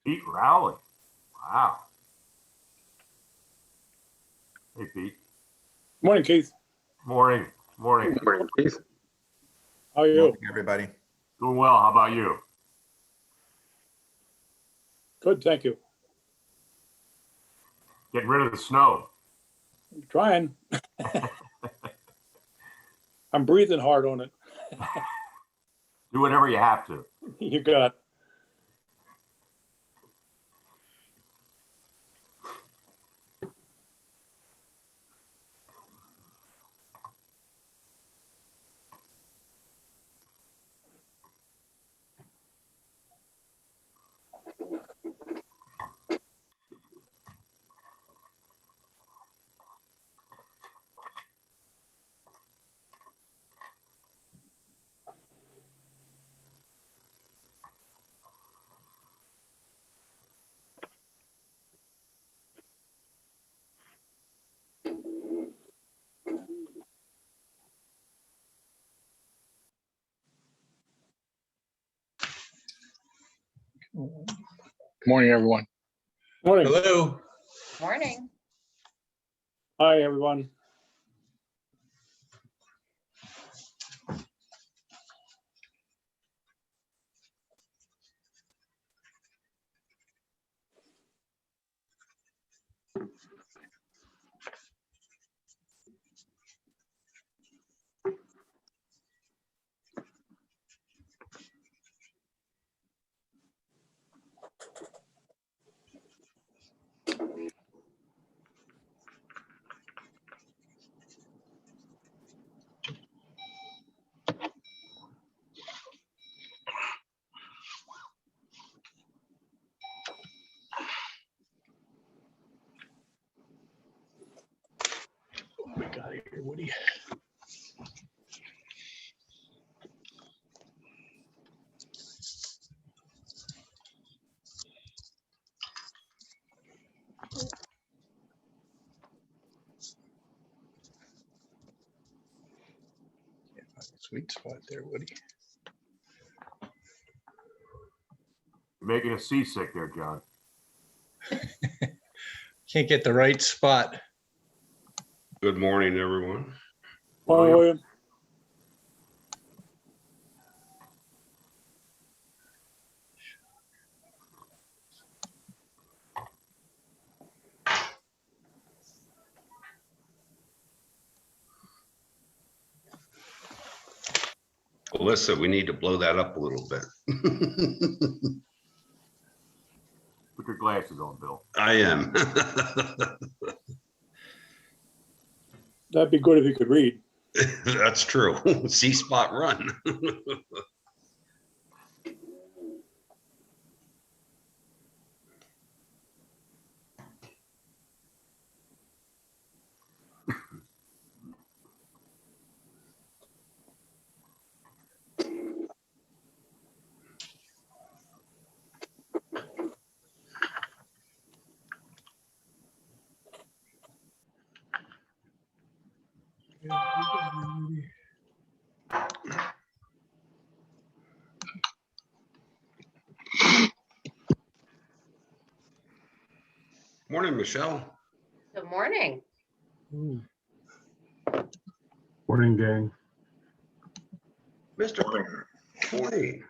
Pete Rowley. Wow. Hey, Pete. Morning, Keith. Morning. Morning. Morning, Keith. How are you? Morning, everybody. Doing well. How about you? Good, thank you. Getting rid of the snow. Trying. I'm breathing hard on it. Do whatever you have to. You got. Morning, everyone. Morning. Hello. Morning. Hi, everyone. What we got here, Woody? Sweet spot there, Woody. You're making us seasick there, John. Can't get the right spot. Good morning, everyone. Morning, William. Alyssa, we need to blow that up a little bit. Put your glasses on, Bill. I am. That'd be good if you could read. That's true. See spot run. Morning, Michelle. Good morning. Morning, gang. Mr. Morning.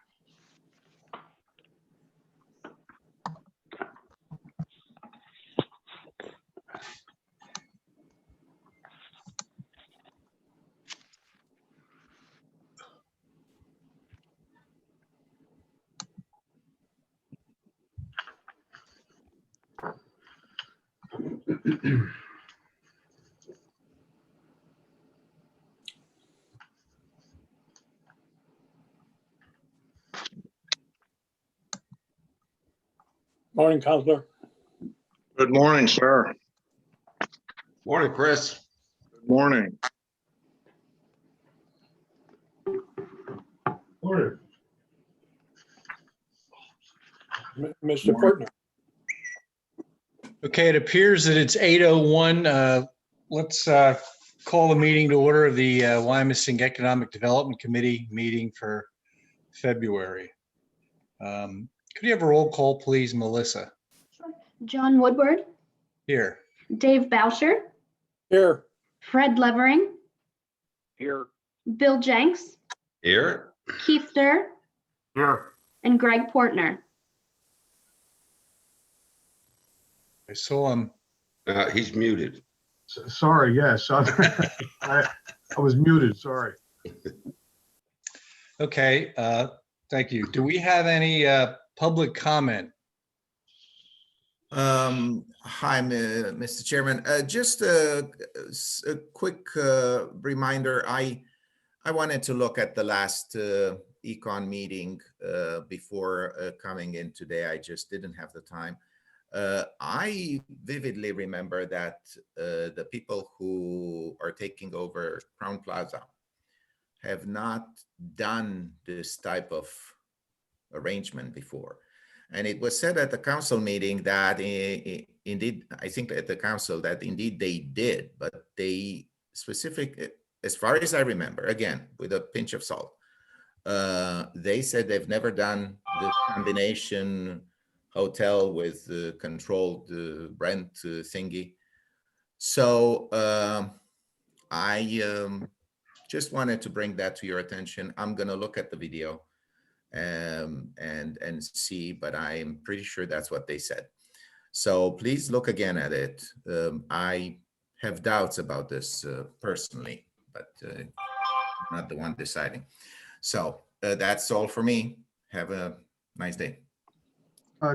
Morning, Counselor. Good morning, sir. Morning, Chris. Good morning. Morning. Mr. Portner. Okay, it appears that it's 8:01. Let's call the meeting to order of the Wyomissing Economic Development Committee meeting for February. Could you have a roll call, please, Melissa? John Woodward, Here. Dave Boucher, Here. Fred Levering, Here. Bill Jenks, Here. Keith Durr, Here. and Greg Portner. I saw him. He's muted. Sorry, yes, I was muted, sorry. Okay, thank you. Do we have any public comment? Hi, Mr. Chairman. Just a quick reminder. I wanted to look at the last econ meeting before coming in today. I just didn't have the time. I vividly remember that the people who are taking over Crown Plaza have not done this type of arrangement before. And it was said at the council meeting that indeed, I think at the council that indeed they did, but they as far as I remember, again, with a pinch of salt, they said they've never done this combination hotel with controlled rent thingy. So I just wanted to bring that to your attention. I'm going to look at the video and see, but I'm pretty sure that's what they said. So please look again at it. I have doubts about this personally, but I'm not the one deciding. So that's all for me. Have a nice day.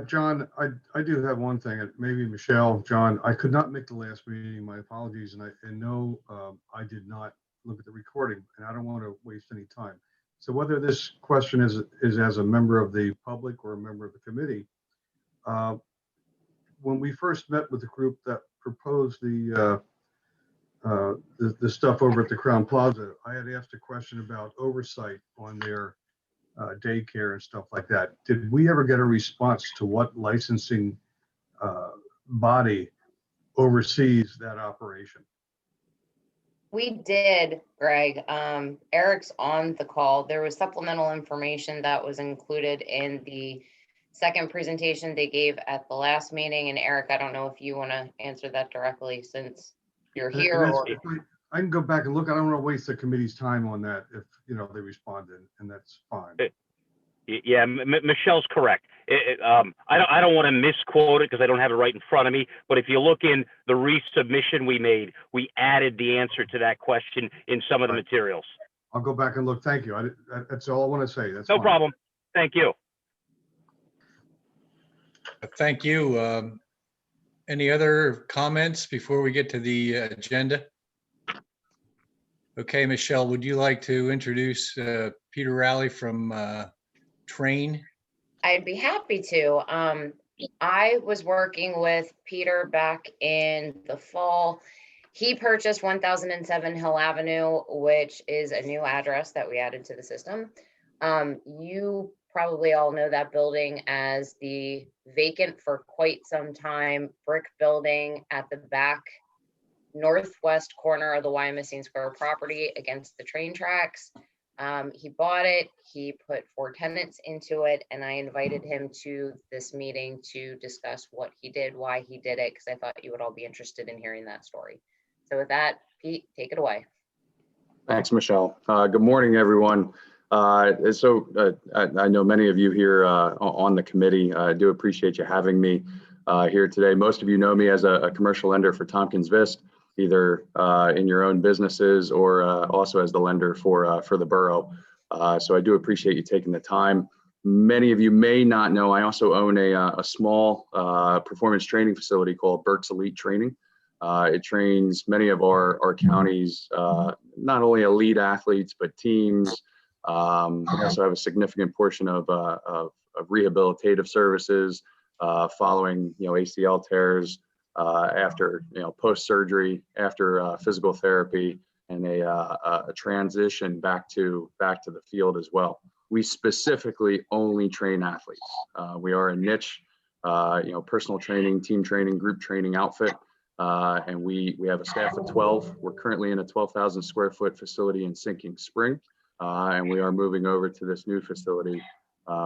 John, I do have one thing, maybe Michelle, John, I could not make the last meeting, my apologies, and no, I did not look at the recording, and I don't want to waste any time. So whether this question is as a member of the public or a member of the committee, when we first met with the group that proposed the stuff over at the Crown Plaza, I had asked a question about oversight on their daycare and stuff like that. Did we ever get a response to what licensing body oversees that operation? We did, Greg. Eric's on the call. There was supplemental information that was included in the second presentation they gave at the last meeting. And Eric, I don't know if you want to answer that directly since you're here. And Or... I can go back and look. I don't want to waste the committee's time on that if they responded, and that's fine. Yeah, Michelle's correct. I don't want to misquote it because I don't have it right in front of me. But if you look in the resubmission we made, we added the answer to that question in some of the materials. I'll go back and look. Thank you. That's all I want to say. That's No fine. problem. Thank you. Thank you. Any other comments before we get to the agenda? Okay, Michelle, would you like to introduce Peter Rowley from Train? I'd be happy to. I was working with Peter back in the fall. He purchased 1007 Hill Avenue, which is a new address that we added to the system. You probably all know that building as the vacant for quite some time brick building at the back northwest corner of the Wyomissing Square property against the train tracks. He bought it, he put 4 tenants into it, and I invited him to this meeting to discuss what he did, why he did it, because I thought you would all be interested in hearing that story. So with that, Pete, take it away. Thanks, Michelle. Good morning, everyone. I know many of you here on the committee. I do appreciate you having me here today. Most of you know me as a commercial lender for Tompkins Vist, either in your own businesses or also as the lender for the borough. So I do appreciate you taking the time. Many of you may not know, I also own a small performance training facility called Burke's Elite Training. It trains many of our county's not only elite athletes, but teams. We also have a significant portion of rehabilitative services following, ACL tears, after, post-surgery, after physical therapy, and a transition back to the field as well. We specifically only train athletes. We are a niche, personal training, team training, group training outfit. And we have a staff of 12. We're currently in a 12,000 square foot facility in Sinking Spring. And we are moving over to this new facility,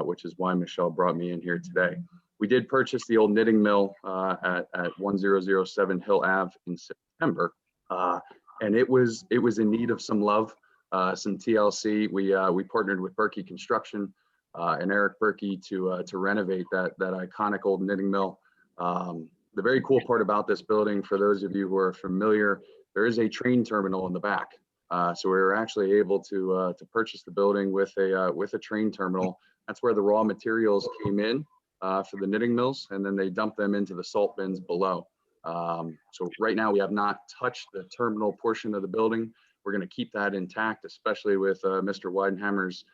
which is why Michelle brought me in here today. We did purchase the old knitting mill at 1007 Hill Ave in September. And it was in need of some love, some TLC. We partnered with Berkey Construction and Eric Berkey to renovate that iconic old knitting mill. The very cool part about this building, for those of you who are familiar, there is a train terminal in the back. So we were actually able to purchase the building with a train terminal. That's where the raw materials came in for the knitting mills, and then they dumped them into the salt bins below. So right now we have not touched the terminal portion of the building. We're going to keep that intact, especially with Mr. Weidenhammer's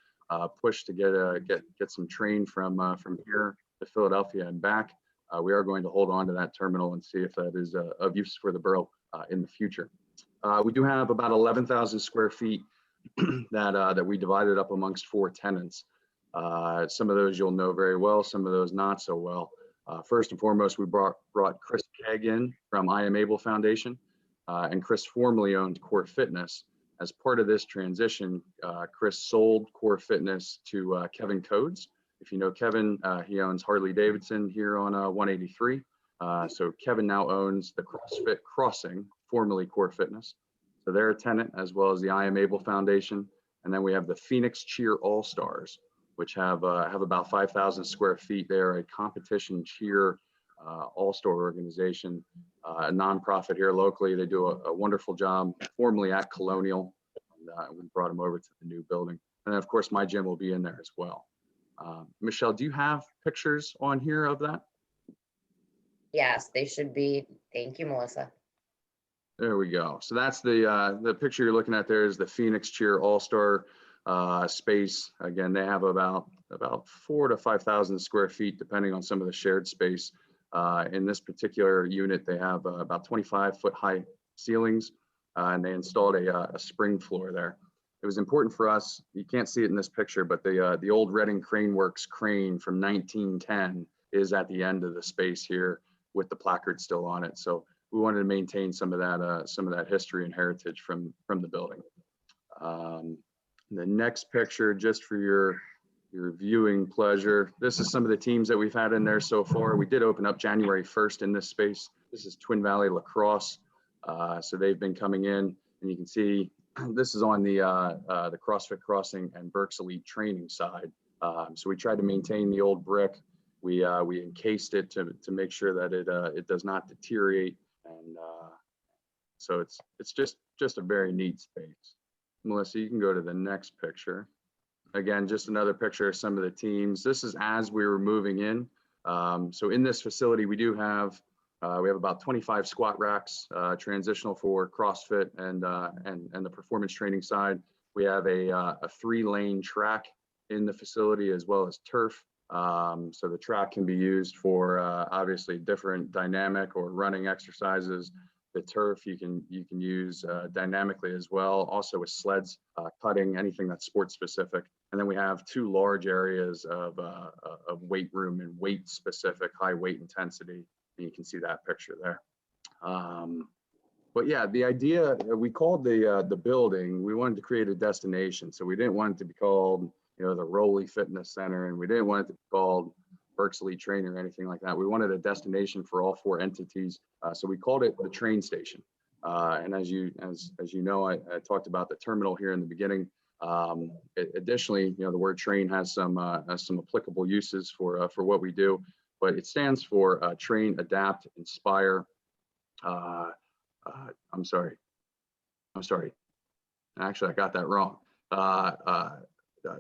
push to get some train from here to Philadelphia and back. We are going to hold on to that terminal and see if that is of use for the borough in the future. We do have about 11,000 square feet that we divided up amongst 4 tenants. Some of those you'll know very well, some of those not so well. First and foremost, we brought Chris Kegg in from I Am Able Foundation, and Chris formerly owned Core Fitness. As part of this transition, Chris sold Core Fitness to Kevin Codes. If you know Kevin, he owns Harley Davidson here on 183. So Kevin now owns the CrossFit Crossing, formerly Core Fitness. So they're a tenant, as well as the I Am Able Foundation. And then we have the Phoenix Cheer All-Stars, which have about 5,000 square feet. They're a competition cheer all-star organization, a nonprofit here locally. They do a wonderful job, formerly at Colonial. And we brought them over to the new building. And then, of course, my gym will be in there as well. Michelle, do you have pictures on here of that? Yes, they should be. Thank you, Melissa. There we go. So that's the picture you're looking at there is the Phoenix Cheer All-Star space. Again, they have about 4,000 to 5,000 square feet, depending on some of the shared space. In this particular unit, they have about 25-foot high ceilings, and they installed a spring floor there. It was important for us, you can't see it in this picture, but the old Reading Crane Works crane from 1910 is at the end of the space here with the placard still on it. So we wanted to maintain some of that history and heritage from the building. The next picture, just for your viewing pleasure, this is some of the teams that we've had in there so far. We did open up January 1st in this space. This is Twin Valley Lacrosse. So they've been coming in, and you can see this is on the CrossFit Crossing and Burke's Elite Training side. So we tried to maintain the old brick. We encased it to make sure that it does not deteriorate, and so it's just a very neat space. Melissa, you can go to the next picture. Again, just another picture of some of the teams. This is as we were moving in. So in this facility, we have about 25 squat racks, transitional for CrossFit and the performance training side. We have a 3-lane track in the facility, as well as turf. So the track can be used for obviously different dynamic or running exercises. The turf you can use dynamically as well, also with sleds, cutting, anything that's sport specific. And then we have 2 large areas of weight room and weight specific, high weight intensity. And you can see that picture there. But yeah, the idea, we called the building, we wanted to create a destination. So we didn't want it to be called, the Rowley Fitness Center, and we didn't want it to be called Berks Elite Training or anything like that. We wanted a destination for all four entities. So we called it the train station. And as you know, I talked about the terminal here in the beginning. Additionally, the word train has some applicable uses for what we do, but it stands for train, adapt, inspire. I'm sorry. Actually, I got that wrong.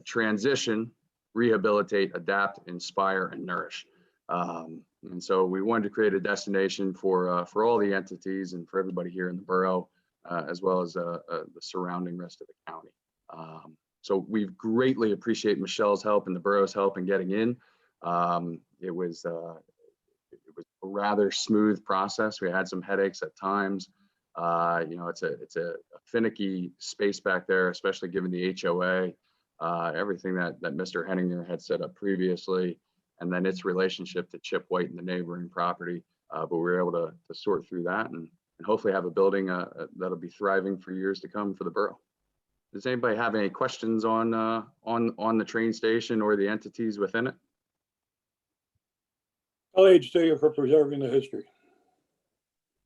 Transition, rehabilitate, adapt, inspire, and nourish. And so we wanted to create a destination for all the entities and for everybody here in the borough, as well as the surrounding rest of the county. So we greatly appreciate Michelle's help and the borough's help in getting in. It was a rather smooth process. We had some headaches at times. It's a finicky space back there, especially given the HOA, everything that Mr. Henninger had set up previously, and then its relationship to Chip White and the neighboring property. But we were able to sort through that and hopefully have a building that'll be thriving for years to come for the borough. Does anybody have any questions on the train station or the entities within it? College to you for preserving the history.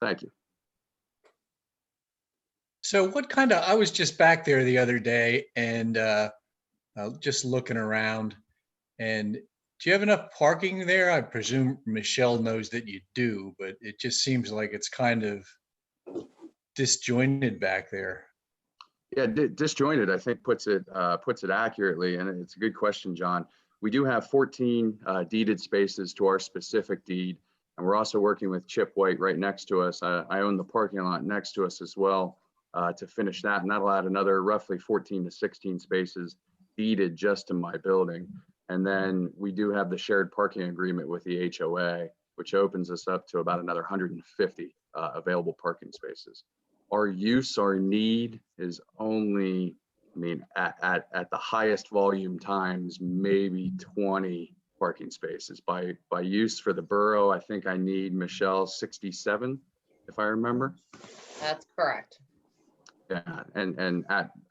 Thank you. So I was just back there the other day and just looking around, and do you have enough parking there? I presume Michelle knows that you do, but it just seems like it's kind of disjointed back there. Yeah, disjointed, I think puts it accurately, and it's a good question, John. We do have 14 deeded spaces to our specific deed, and we're also working with Chip White right next to us. I own the parking lot next to us as well to finish that, and that'll add another roughly 14 to 16 spaces deeded just to my building. And then we do have the shared parking agreement with the HOA, which opens us up to about another 150 available parking spaces. Our need is only, at the highest volume times, maybe 20 parking spaces. By use for the borough, I think I need, Michelle, 67, if I remember. That's correct. Yeah, and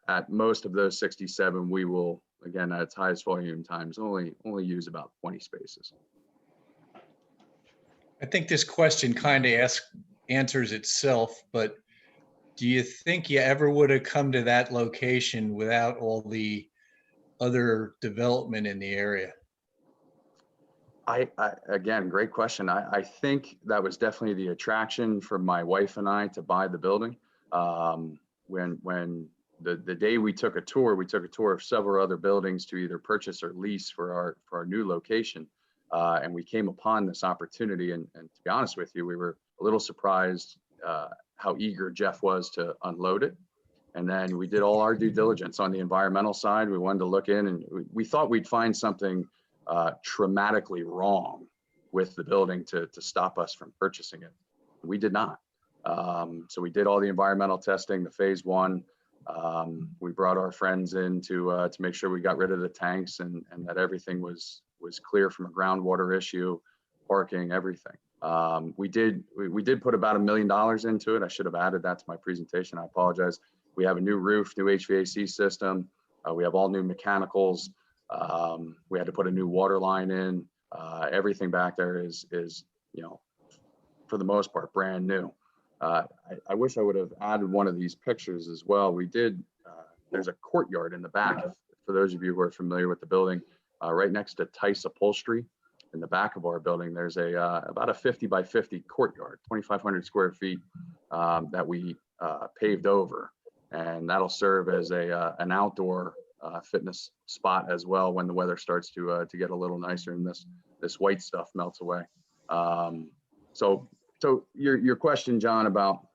at most of those 67, we will, again, at its highest volume times, only use about 20 spaces. I think this question kind of answers itself, but do you think you ever would have come to that location without all the other development in the area? Again, great question. I think that was definitely the attraction for my wife and I to buy the building. When the day we took a tour of several other buildings to either purchase or lease for our new location. And we came upon this opportunity, and to be honest with you, we were a little surprised how eager Jeff was to unload it. And then we did all our due diligence on the environmental side. We wanted to look in, and we thought we'd find something traumatically wrong with the building to stop us from purchasing it. We did not. So we did all the environmental testing, the phase 1. We brought our friends in to make sure we got rid of the tanks and that everything was clear from a groundwater issue, parking, everything. We did put about $1 million into it. I should have added that to my presentation. I apologize. We have a new roof, new HVAC system. We have all new mechanicals. We had to put a new water line in. Everything back there is for the most part, brand new. I wish I would have added one of these pictures as well. We did, there's a courtyard in the back, for those of you who are familiar with the building, right next to Tice Upholstery. In the back of our building, there's about a 50 by 50 courtyard, 2,500 square feet that we paved over. And that'll serve as an outdoor fitness spot as well when the weather starts to get a little nicer and this white stuff melts away. So your question, John, about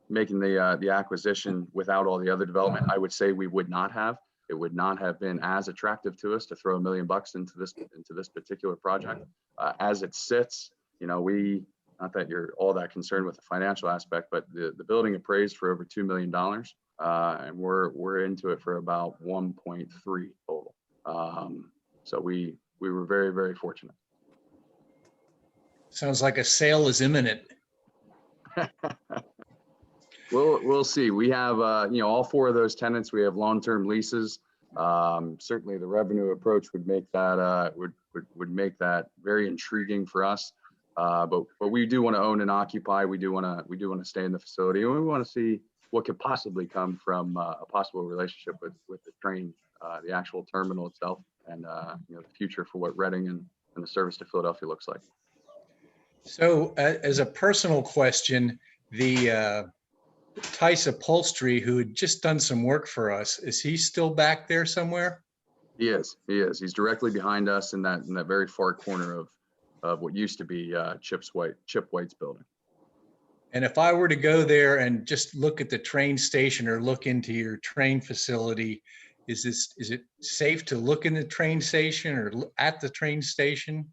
making the acquisition without all the other development, I would say we would not have. It would not have been as attractive to us to throw $1 million into this particular project. As it sits, not that you're all that concerned with the financial aspect, but the building appraised for over $2 million, and we're into it for about 1.3 total. So we were very, very fortunate. Sounds like a sale is imminent. We'll see. We have, all 4 of those tenants, we have long-term leases. Certainly the revenue approach would make that, would make that very intriguing for us. But we do want to own and occupy. We do want to stay in the facility, and we want to see what could possibly come from a possible relationship with the train, the actual terminal itself, and the future for what Reading and the service to Philadelphia looks like. So as a personal question, the Tice Upholstery, who had just done some work for us, is he still back there somewhere? He is. He's directly behind us in that very far corner of what used to be Chip White's building. And if I were to go there and just look at the train station or look into your train facility, is it safe to look in the train station or at the train station?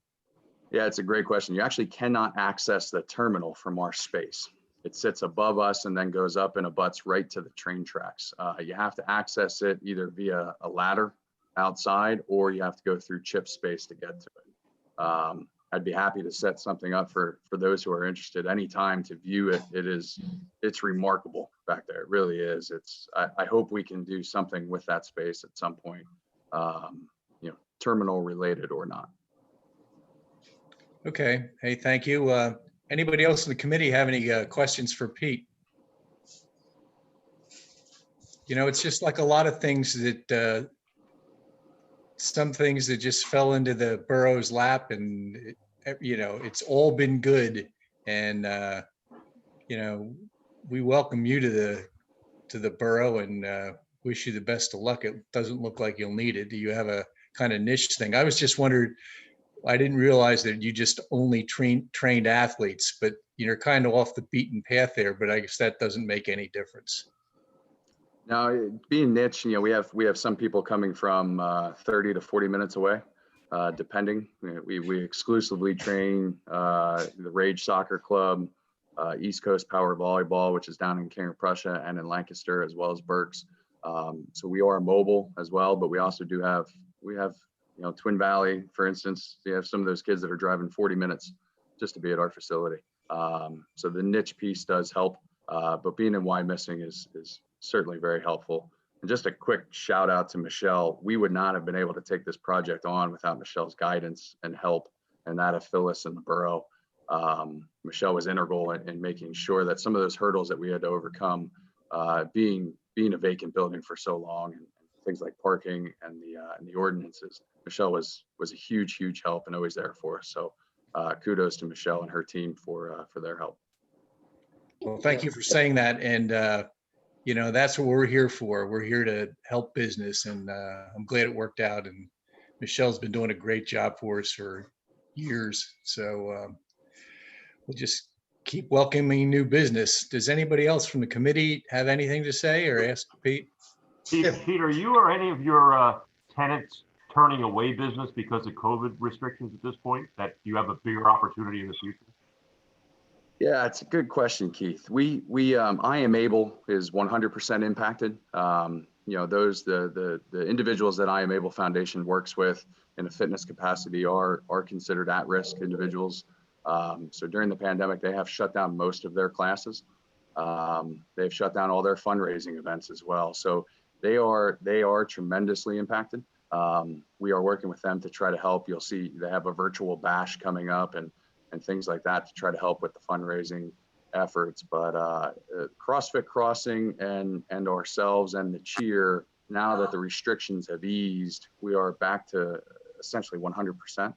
Yeah, it's a great question. You actually cannot access the terminal from our space. It sits above us and then goes up and abuts right to the train tracks. You have to access it either via a ladder outside, or you have to go through Chip's space to get to it. I'd be happy to set something up for those who are interested anytime to view it. It's remarkable back there. It really is. I hope we can do something with that space at some point, terminal related or not. Okay. Hey, thank you. Anybody else in the committee have any questions for Pete? It's just like a lot of things that some things that just fell into the borough's lap, and it's all been good. And we welcome you to the borough and wish you the best of luck. It doesn't look like you'll need it. Do you have a kind of niche thing? I was just wondered. I didn't realize that you just only trained athletes, but you're kind of off the beaten path there. But I guess that doesn't make any difference. Now, being niche, we have some people coming from 30 to 40 minutes away, depending. We exclusively train the Rage Soccer Club, East Coast Power Volleyball, which is down in King of Prussia and in Lancaster, as well as Berks. So we are mobile as well, but we also have Twin Valley, for instance. You have some of those kids that are driving 40 minutes just to be at our facility. So the niche piece does help, but being in Wyomissing is certainly very helpful. And just a quick shout out to Michelle. We would not have been able to take this project on without Michelle's guidance and help, and that of Phyllis and the borough. Michelle was integral in making sure that some of those hurdles that we had to overcome, being a vacant building for so long, and things like parking and the ordinances. Michelle was a huge help and always there for us. So kudos to Michelle and her team for their help. Well, thank you for saying that. And that's what we're here for. We're here to help business, and I'm glad it worked out. And Michelle's been doing a great job for us for years. So we'll just keep welcoming new business. Does anybody else from the committee have anything to say or ask Pete? Peter, you or any of your tenants turning away business because of COVID restrictions at this point, that you have a bigger opportunity in the future? Yeah, it's a good question, Keith. I Am Able is 100% impacted. The individuals that I Am Able Foundation works with in a fitness capacity are considered at-risk individuals. So during the pandemic, they have shut down most of their classes. They've shut down all their fundraising events as well. So they are tremendously impacted. We are working with them to try to help. You'll see they have a virtual bash coming up and things like that to try to help with the fundraising efforts. But CrossFit Crossing and ourselves and the Cheer, now that the restrictions have eased, we are back to essentially 100%.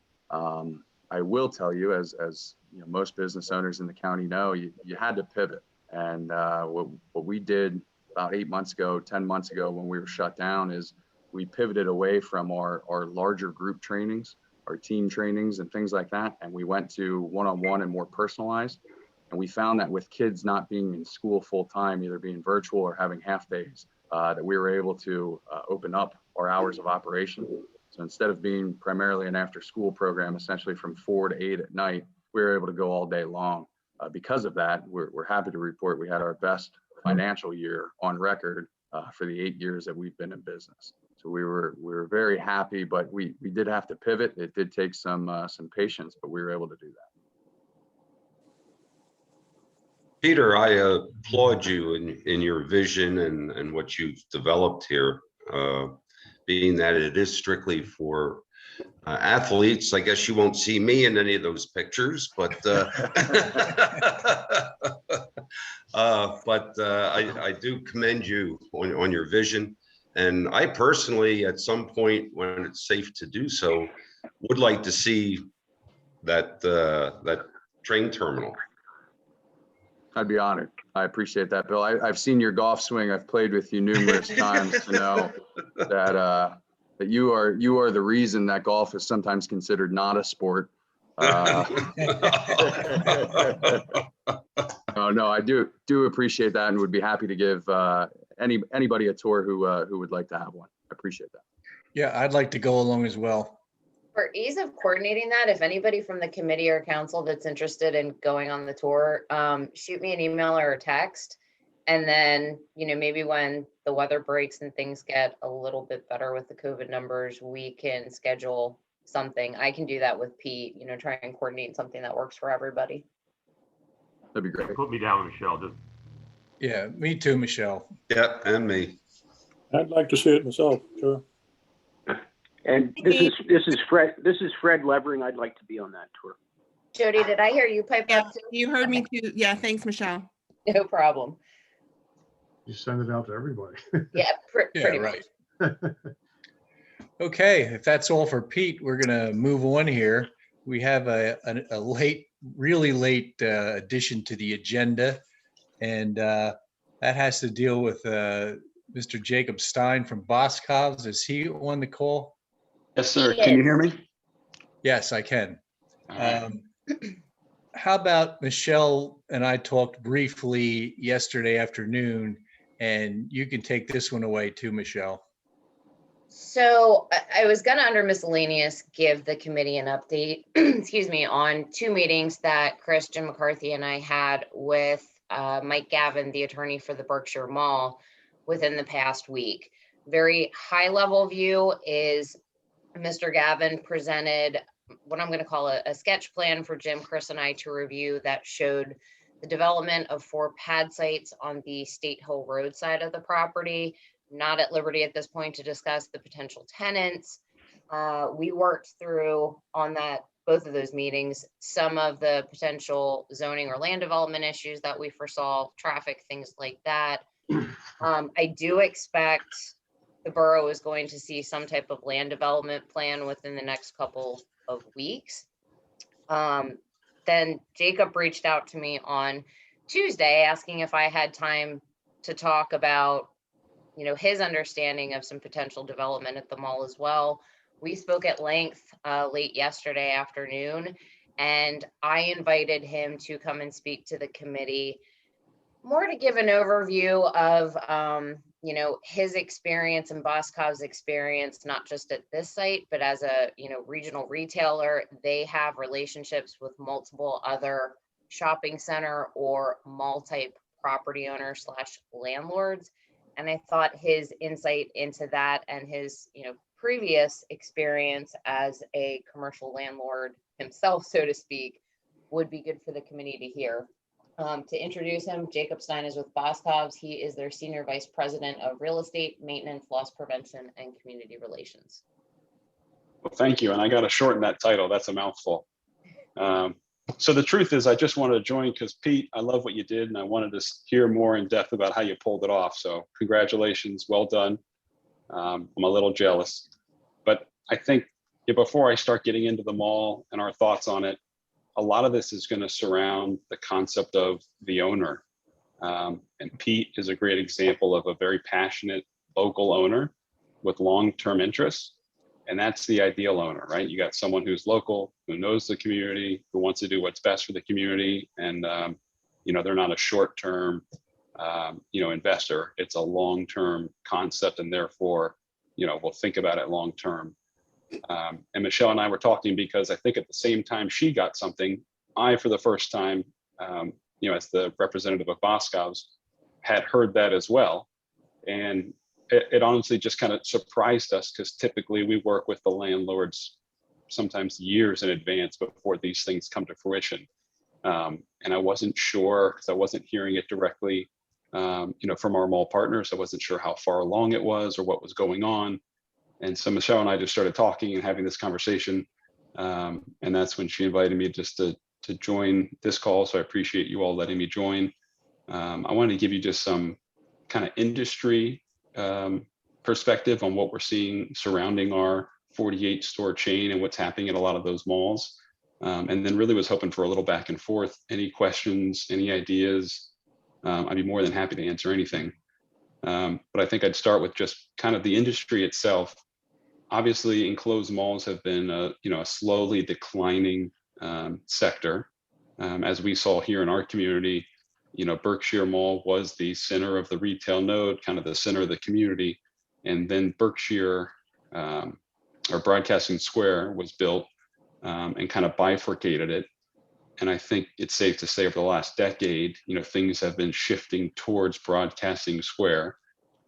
I will tell you, as most business owners in the county know, you had to pivot. And what we did about 8 months ago, 10 months ago, when we were shut down, is we pivoted away from our larger group trainings, our team trainings and things like that. And we went to one-on-one and more personalized. And we found that with kids not being in school full time, either being virtual or having half days, that we were able to open up our hours of operation. So instead of being primarily an after school program, essentially from 4 to 8 at night, we were able to go all day long. Because of that, we're happy to report we had our best financial year on record for the 8 years that we've been in business. So we were very happy, but we did have to pivot. It did take some patience, but we were able to do that. Peter, I applaud you in your vision and what you've developed here, being that it is strictly for athletes. I guess you won't see me in any of those pictures, but I do commend you on your vision. And I personally, at some point when it's safe to do so, would like to see that train terminal. I'd be honored. I appreciate that, Bill. I've seen your golf swing. I've played with you numerous times to know that you are the reason that golf is sometimes considered not a sport. No, I do appreciate that, and would be happy to give anybody a tour who would like to have one. I appreciate that. Yeah, I'd like to go along as well. For ease of coordinating that, if anybody from the committee or council that's interested in going on the tour, shoot me an email or a text. And then, maybe when the weather breaks and things get a little bit better with the COVID numbers, we can schedule something. I can do that with Pete, try and coordinate something that works for everybody. That'd be great. Put me down, Michelle. Just Yeah, me too, Michelle. Yeah, and me. I'd like to see it myself, sure. And this is Fred Levering. I'd like to be on that tour. Jody, did I hear you pipe Yeah, up too? you heard me too. Yeah, thanks, Michelle. No problem. You send it out to everybody. Yeah, Yeah, pretty right. much. Okay, if that's all for Pete, we're gonna move on here. We have a really late addition to the agenda, and that has to deal with Mr. Jacob Stein from Boscov's. Is he on the call? Yes, sir. Yes. Can you hear me? Yes, I can. All right. How about Michelle and I talked briefly yesterday afternoon, and you can take this one away too, Michelle. So I was gonna, under miscellaneous, give the committee an update, excuse me, on two meetings that Jim McCarthy and I had with Mike Gavin, the attorney for the Berkshire Mall, within the past week. Very high level view is Mr. Gavin presented what I'm going to call a sketch plan for Jim, Chris, and I to review that showed the development of 4 pad sites on the State Hill Road side of the property. Not at liberty at this point to discuss the potential tenants. We worked through on both of those meetings, some of the potential zoning or land development issues that we foresaw, traffic, things like that. I do expect the borough is going to see some type of land development plan within the next couple of weeks. Then Jacob reached out to me on Tuesday asking if I had time to talk about, his understanding of some potential development at the mall as well. We spoke at length late yesterday afternoon, and I invited him to come and speak to the committee, more to give an overview of, his experience and Boscov's experience, not just at this site, but as a, regional retailer. They have relationships with multiple other shopping center or mall type property owners / landlords. And I thought his insight into that and his, previous experience as a commercial landlord himself, so to speak, would be good for the committee to hear. To introduce him, Jacob Stein is with Boscov's. He is their Senior Vice President of Real Estate, Maintenance, Loss Prevention, and Community Relations. Well, thank you. And I got to shorten that title. That's a mouthful. So the truth is, I just wanted to join because, Pete, I love what you did, and I wanted to hear more in depth about how you pulled it off. So congratulations. Well done. I'm a little jealous. But I think before I start getting into the mall and our thoughts on it, a lot of this is going to surround the concept of the owner. And Pete is a great example of a very passionate local owner with long-term interests. And that's the ideal owner, right? You got someone who's local, who knows the community, who wants to do what's best for the community. And, they're not a short-term, investor. It's a long-term concept. And therefore, we'll think about it long-term. And Michelle and I were talking because I think at the same time she got something, I, for the first time, as the representative of Boscov's, had heard that as well. And it honestly just kind of surprised us because typically we work with the landlords sometimes years in advance before these things come to fruition. And I wasn't sure, because I wasn't hearing it directly, from our mall partners. I wasn't sure how far along it was or what was going on. And so Michelle and I just started talking and having this conversation. And that's when she invited me just to join this call. So I appreciate you all letting me join. I wanted to give you just some kind of industry perspective on what we're seeing surrounding our 48 store chain and what's happening at a lot of those malls. And then really was hoping for a little back and forth. Any questions, any ideas? I'd be more than happy to answer anything. But I think I'd start with just kind of the industry itself. Obviously, enclosed malls have been a slowly declining sector. As we saw here in our community, Berkshire Mall was the center of the retail node, kind of the center of the community. And then Berkshire or Broadcasting Square was built and kind of bifurcated it. And I think it's safe to say over the last decade, things have been shifting towards Broadcasting Square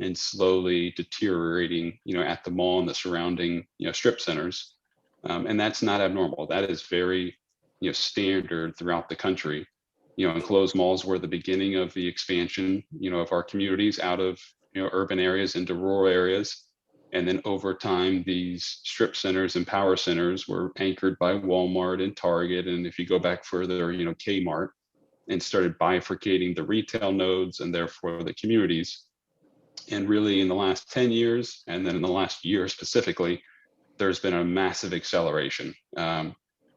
and slowly deteriorating, at the mall and the surrounding, strip centers. And that's not abnormal. That is very, standard throughout the country. Enclosed malls were the beginning of the expansion, of our communities out of, urban areas into rural areas. And then over time, these strip centers and power centers were anchored by Walmart and Target. And if you go back further, Kmart, and started bifurcating the retail nodes and therefore the communities. And really in the last 10 years, and then in the last year specifically, there's been a massive acceleration.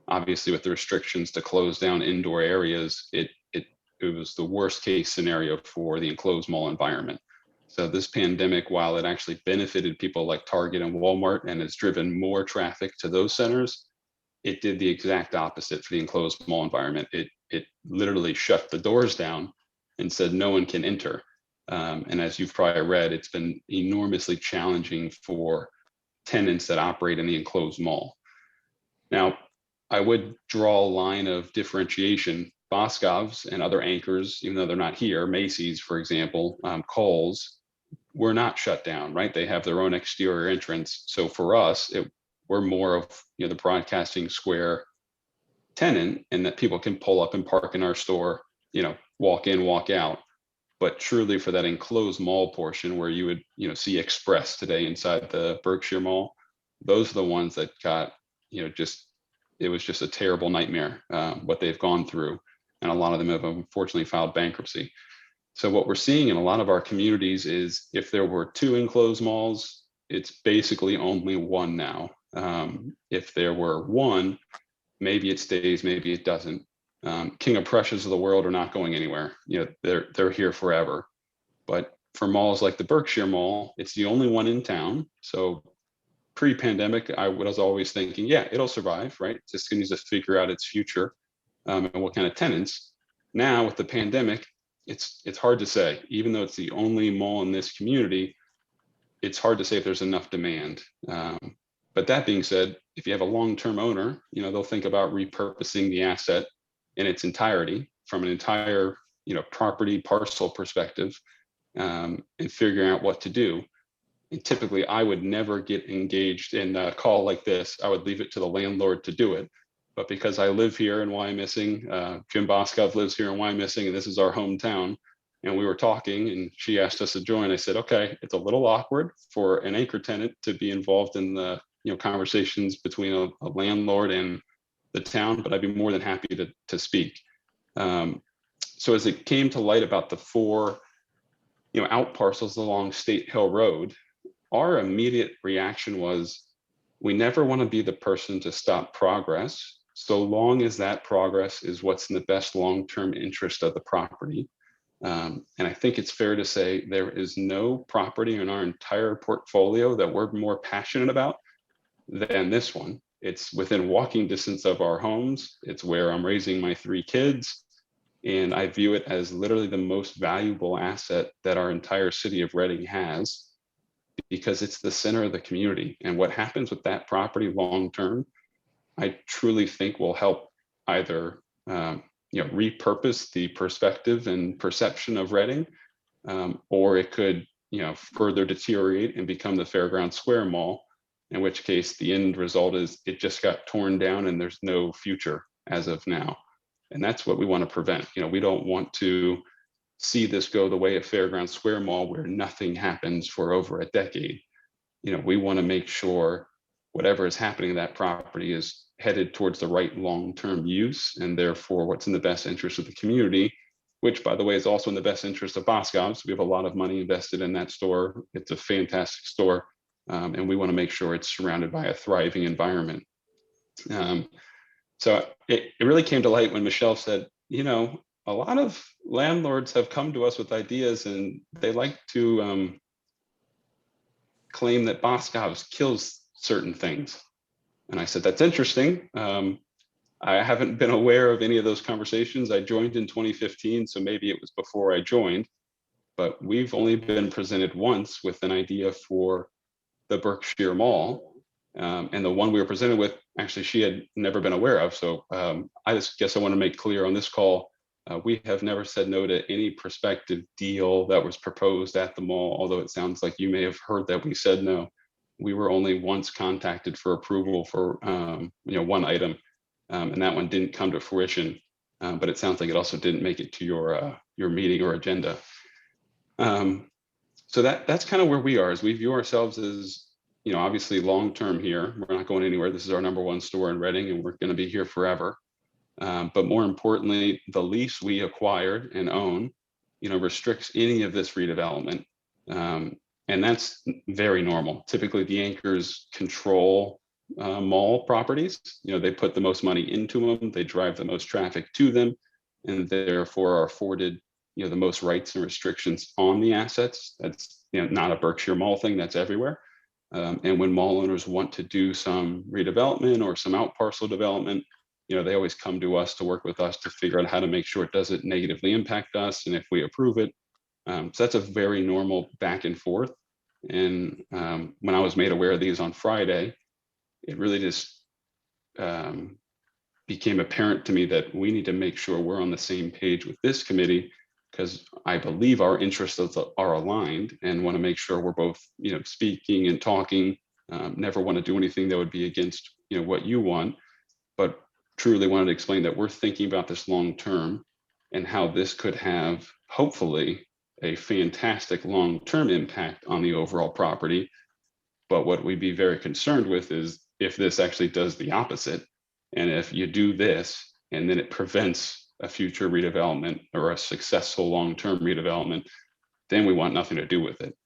Obviously with the restrictions to close down indoor areas, it was the worst case scenario for the enclosed mall environment. So this pandemic, while it actually benefited people like Target and Walmart and has driven more traffic to those centers, it did the exact opposite for the enclosed mall environment. It literally shut the doors down and said no one can enter. And as you've probably read, it's been enormously challenging for tenants that operate in the enclosed mall. Now, I would draw a line of differentiation. Boscov's and other anchors, even though they're not here, Macy's, for example, Kohl's, were not shut down, right? They have their own exterior entrance. So for us, we're more of the Broadcasting Square tenant, and that people can pull up and park in our store, walk in, walk out. But truly for that enclosed mall portion where you would see Express today inside the Berkshire Mall, those are the ones that got it was just a terrible nightmare what they've gone through, and a lot of them have unfortunately filed bankruptcy. So what we're seeing in a lot of our communities is if there were 2 enclosed malls, it's basically only 1 now. If there were 1, maybe it stays, maybe it doesn't. King of Prussia's of the world are not going anywhere. They're here forever. But for malls like the Berkshire Mall, it's the only one in town. So pre-pandemic, I was always thinking, yeah, it'll survive, right? It just needs to figure out its future and what kind of tenants. Now with the pandemic, it's hard to say. Even though it's the only mall in this community, it's hard to say if there's enough demand. But that being said, if you have a long-term owner, they'll think about repurposing the asset in its entirety from an entire, property parcel perspective, and figuring out what to do. And typically I would never get engaged in a call like this. I would leave it to the landlord to do it. But because I live here in Wyomissing, Jim Boscov lives here in Wyomissing, and this is our hometown. And we were talking and she asked us to join. I said, okay, it's a little awkward for an anchor tenant to be involved in the conversations between a landlord and the town, but I'd be more than happy to speak. So as it came to light about the 4 out parcels along State Hill Road, our immediate reaction was, we never want to be the person to stop progress, so long as that progress is what's in the best long-term interest of the property. And I think it's fair to say there is no property in our entire portfolio that we're more passionate about than this one. It's within walking distance of our homes. It's where I'm raising my 3 kids. And I view it as literally the most valuable asset that our entire city of Reading has, because it's the center of the community. And what happens with that property long-term, I truly think will help either repurpose the perspective and perception of Reading, or it could further deteriorate and become the Fairground Square Mall, in which case the end result is it just got torn down and there's no future as of now. And that's what we want to prevent. We don't want to see this go the way of Fairground Square Mall, where nothing happens for over a decade. We want to make sure whatever is happening in that property is headed towards the right long-term use, and therefore what's in the best interest of the community, which, by the way, is also in the best interest of Boscov's. We have a lot of money invested in that store. It's a fantastic store, and we want to make sure it's surrounded by a thriving environment. So it really came to light when Michelle said, a lot of landlords have come to us with ideas, and they like to claim that Boscov's kills certain things. And I said, that's interesting. I haven't been aware of any of those conversations. I joined in 2015, so maybe it was before I joined, but we've only been presented once with an idea for the Berkshire Mall. And the one we were presented with, actually, she had never been aware of. So I just guess I want to make clear on this call, we have never said no to any prospective deal that was proposed at the mall, although it sounds like you may have heard that we said no. We were only once contacted for approval for one item, and that one didn't come to fruition. But it sounds like it also didn't make it to your meeting or agenda. So that's kind of where we are, is we view ourselves as, obviously long-term here. We're not going anywhere. This is our #1 store in Reading, and we're going to be here forever. But more importantly, the lease we acquired and own, restricts any of this redevelopment. And that's very normal. Typically, the anchors control mall properties. They put the most money into them, they drive the most traffic to them, and therefore are afforded, the most rights and restrictions on the assets. That's not a Berkshire Mall thing, that's everywhere. And when mall owners want to do some redevelopment or some out parcel development, they always come to us to work with us to figure out how to make sure it doesn't negatively impact us, and if we approve it. So that's a very normal back and forth. And when I was made aware of these on Friday, it really just became apparent to me that we need to make sure we're on the same page with this committee, because I believe our interests are aligned, and want to make sure we're both, speaking and talking. Never want to do anything that would be against, what you want, but truly wanted to explain that we're thinking about this long term and how this could have, hopefully, a fantastic long-term impact on the overall property. But what we'd be very concerned with is if this actually does the opposite, and if you do this and then it prevents a future redevelopment or a successful long-term redevelopment, then we want nothing to do with it.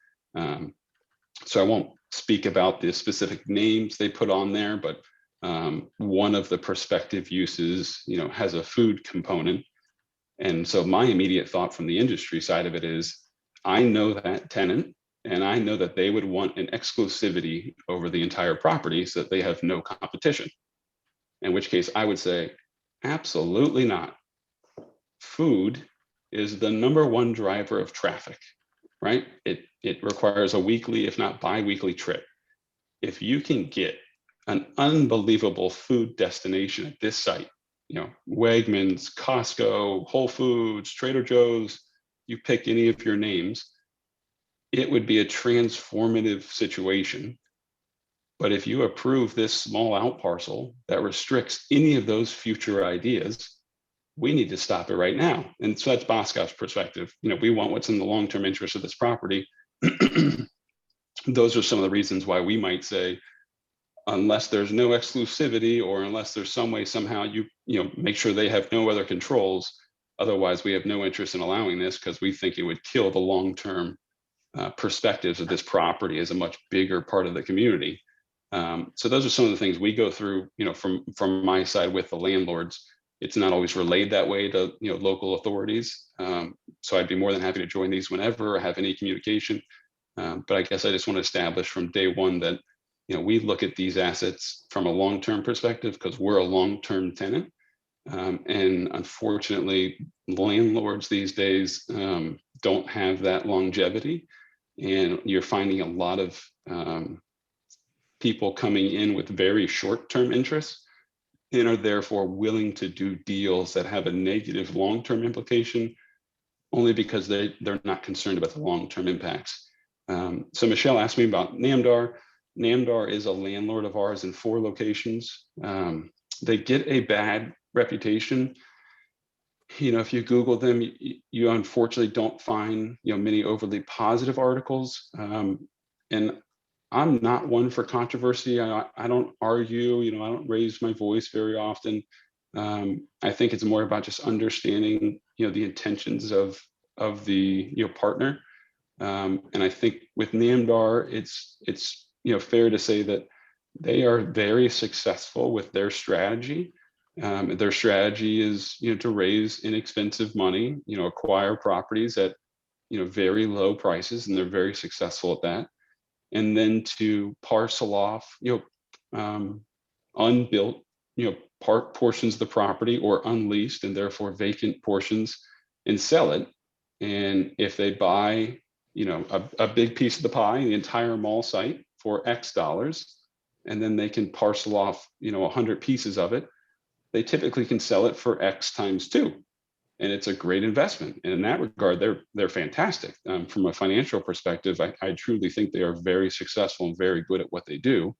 So I won't speak about the specific names they put on there, but one of the prospective uses, has a food component. And so my immediate thought from the industry side of it is, I know that tenant, and I know that they would want an exclusivity over the entire property so that they have no competition. In which case I would say, absolutely not. Food is the #1 driver of traffic, right? It requires a weekly, if not bi-weekly trip. If you can get an unbelievable food destination at this site, Wegmans, Costco, Whole Foods, Trader Joe's, you pick any of your names, it would be a transformative situation. But if you approve this small out parcel that restricts any of those future ideas, we need to stop it right now. And so that's Boscov's perspective. We want what's in the long-term interest of this property. Those are some of the reasons why we might say, unless there's no exclusivity, or unless there's some way somehow you make sure they have no other controls, otherwise we have no interest in allowing this, because we think it would kill the long-term perspectives of this property as a much bigger part of the community. So those are some of the things we go through, from my side with the landlords. It's not always relayed that way to local authorities. So I'd be more than happy to join these whenever I have any communication. But I guess I just want to establish from day one that we look at these assets from a long-term perspective, because we're a long-term tenant. And unfortunately, landlords these days don't have that longevity. And you're finding a lot of people coming in with very short-term interests, and are therefore willing to do deals that have a negative long-term implication, only because they're not concerned about the long-term impacts. So Michelle asked me about Namdar. Namdar is a landlord of ours in 4 locations. They get a bad reputation if you Google them, you unfortunately don't find, many overly positive articles. And I'm not one for controversy. I don't argue, I don't raise my voice very often. I think it's more about just understanding, the intentions of the, partner. And I think with Namdar, it's fair to say that they are very successful with their strategy. Their strategy is, to raise inexpensive money, acquire properties at, very low prices, and they're very successful at that. And then to parcel off, unbuilt, portions of the property, or unleased and therefore vacant portions, and sell it. And if they buy, a big piece of the pie, the entire mall site for X dollars, and then they can parcel off, 100 pieces of it, they typically can sell it for X times 2. And it's a great investment. And in that regard, they're fantastic. From a financial perspective, I truly think they are very successful and very good at what they do.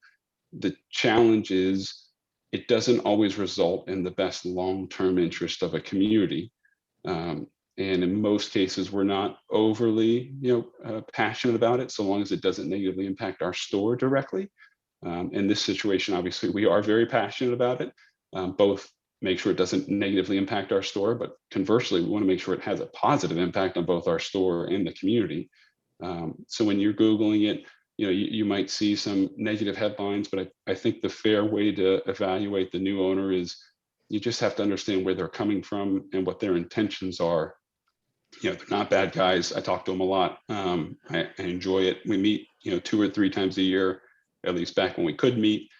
The challenge is it doesn't always result in the best long-term interest of a community. And in most cases, we're not overly, passionate about it, so long as it doesn't negatively impact our store directly. In this situation, obviously, we are very passionate about it. Both make sure it doesn't negatively impact our store, but conversely, we want to make sure it has a positive impact on both our store and the community. So when you're Googling it, you might see some negative headlines, but I think the fair way to evaluate the new owner is you just have to understand where they're coming from and what their intentions are. They're not bad guys. I talk to them a lot. I enjoy it. We meet, 2 or 3 times a year, at least back when we could meet.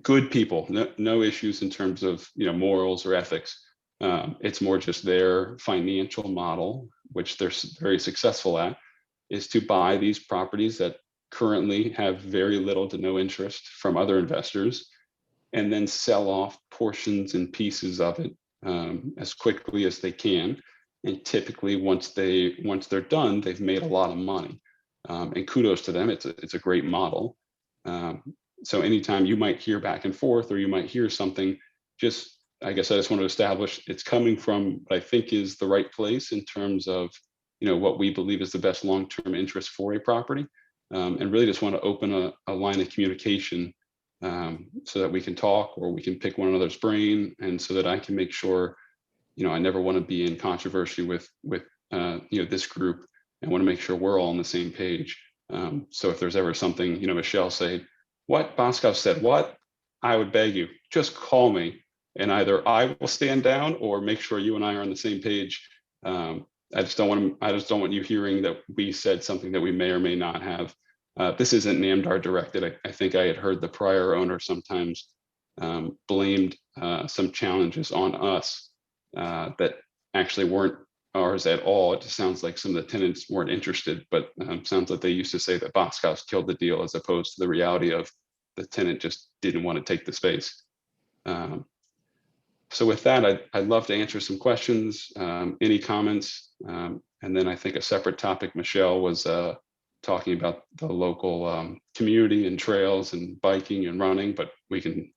Good people, no issues in terms of, morals or ethics. It's more just their financial model, which they're very successful at, is to buy these properties that currently have very little to no interest from other investors, and then sell off portions and pieces of it as quickly as they can. And typically, once they're done, they've made a lot of money. And kudos to them. It's a great model. So anytime you might hear back and forth, or you might hear something, I guess I just want to establish it's coming from what I think is the right place in terms of, what we believe is the best long-term interest for a property. And really just want to open a line of communication so that we can talk, or we can pick one another's brain, and so that I can make sure, I never want to be in controversy with this group. I want to make sure we're all on the same page. So if there's ever something, Michelle say, what Boscov said, what, I would beg you, just call me, and either I will stand down or make sure you and I are on the same page. I just don't want you hearing that we said something that we may or may not have. This isn't Namdar directed. I think I had heard the prior owner sometimes blamed some challenges on us that actually weren't ours at all. It just sounds like some of the tenants weren't interested, but sounds like they used to say that Boscov's killed the deal, as opposed to the reality of the tenant just didn't want to take the space. So with that, I'd love to answer some questions, any comments. And then I think a separate topic, Michelle was talking about the local community and trails and biking and running, but we can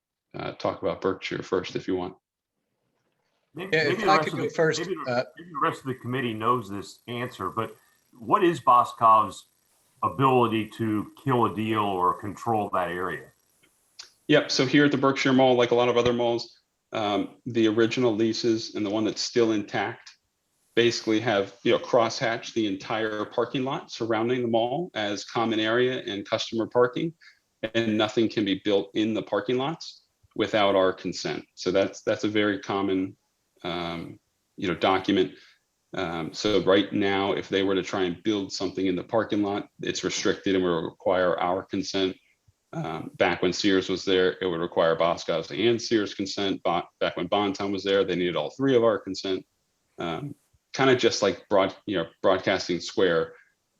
talk about Berkshire first if you want. Maybe If the I rest could of go the- first, maybe the rest of the committee knows this answer, but what is Boscov's ability to kill a deal or control that area? Yep. So here at the Berkshire Mall, like a lot of other malls, the original leases and the one that's still intact basically have, crosshatched the entire parking lot surrounding the mall as common area and customer parking, and nothing can be built in the parking lots without our consent. So that's a very common, document. So right now, if they were to try and build something in the parking lot, it's restricted and will require our consent. Back when Sears was there, it would require Boscov's and Sears consent. Back when Bontown was there, they needed all 3 of our consent. Kind of just like Broadcasting Square.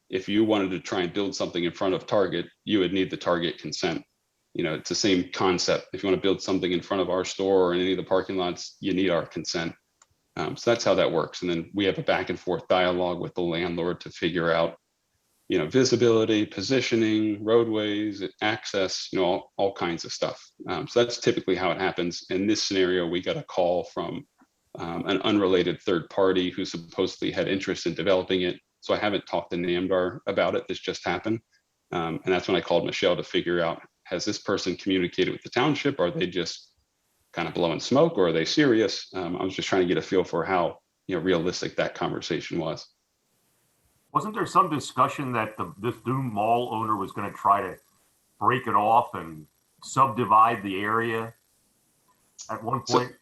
If you wanted to try and build something in front of Target, you would need the Target consent. It's the same concept. If you want to build something in front of our store or in any of the parking lots, you need our consent. So that's how that works. And then we have a back and forth dialogue with the landlord to figure out, visibility, positioning, roadways, access, all kinds of stuff. So that's typically how it happens. In this scenario, we got a call from an unrelated third party who supposedly had interest in developing it. So I haven't talked to NAMDAR about it. This just happened. And that's when I called Michelle to figure out, has this person communicated with the township? Are they just kind of blowing smoke, or are they serious? I was just trying to get a feel for how realistic that conversation was. Wasn't there some discussion that this new mall owner was going to try to break it off and subdivide the area at one point?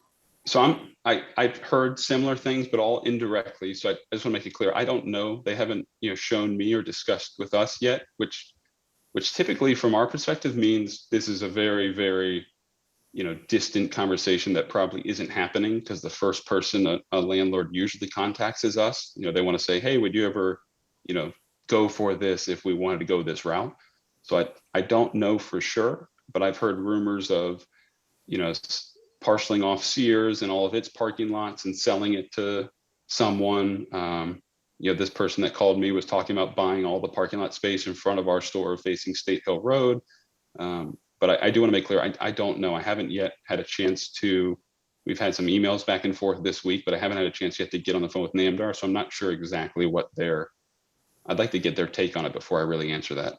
So I've heard similar things, but all indirectly. So I just want to make it clear. I don't know. They haven't shown me or discussed with us yet, which typically from our perspective means this is a very, very distant conversation that probably isn't happening, because the first person a landlord usually contacts is us. They want to say, hey, would you ever go for this if we wanted to go this route? So I don't know for sure, but I've heard rumors of parceling off Sears and all of its parking lots and selling it to someone. This person that called me was talking about buying all the parking lot space in front of our store facing State Hill Road. But I do want to make clear, I don't know. I haven't yet had a chance to, we've had some emails back and forth this week, but I haven't had a chance yet to get on the phone with NAMDAR. So I'm not sure exactly what I'd like to get their take on it before I really answer that.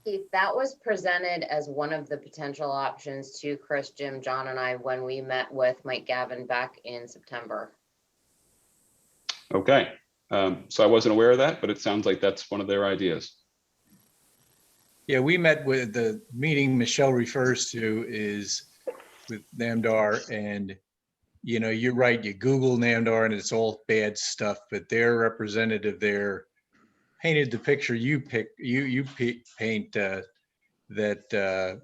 Keith, that was presented as one of the potential options to Chris, Jim, John, and I when we met with Mike Gavin back in September. Okay. So I wasn't aware of that, but it sounds like that's one of their ideas. Yeah, we met with the meeting Michelle refers to is with NAMDAR, and you're right. You Google NAMDAR and it's all bad stuff, but their representative there painted the picture you paint, that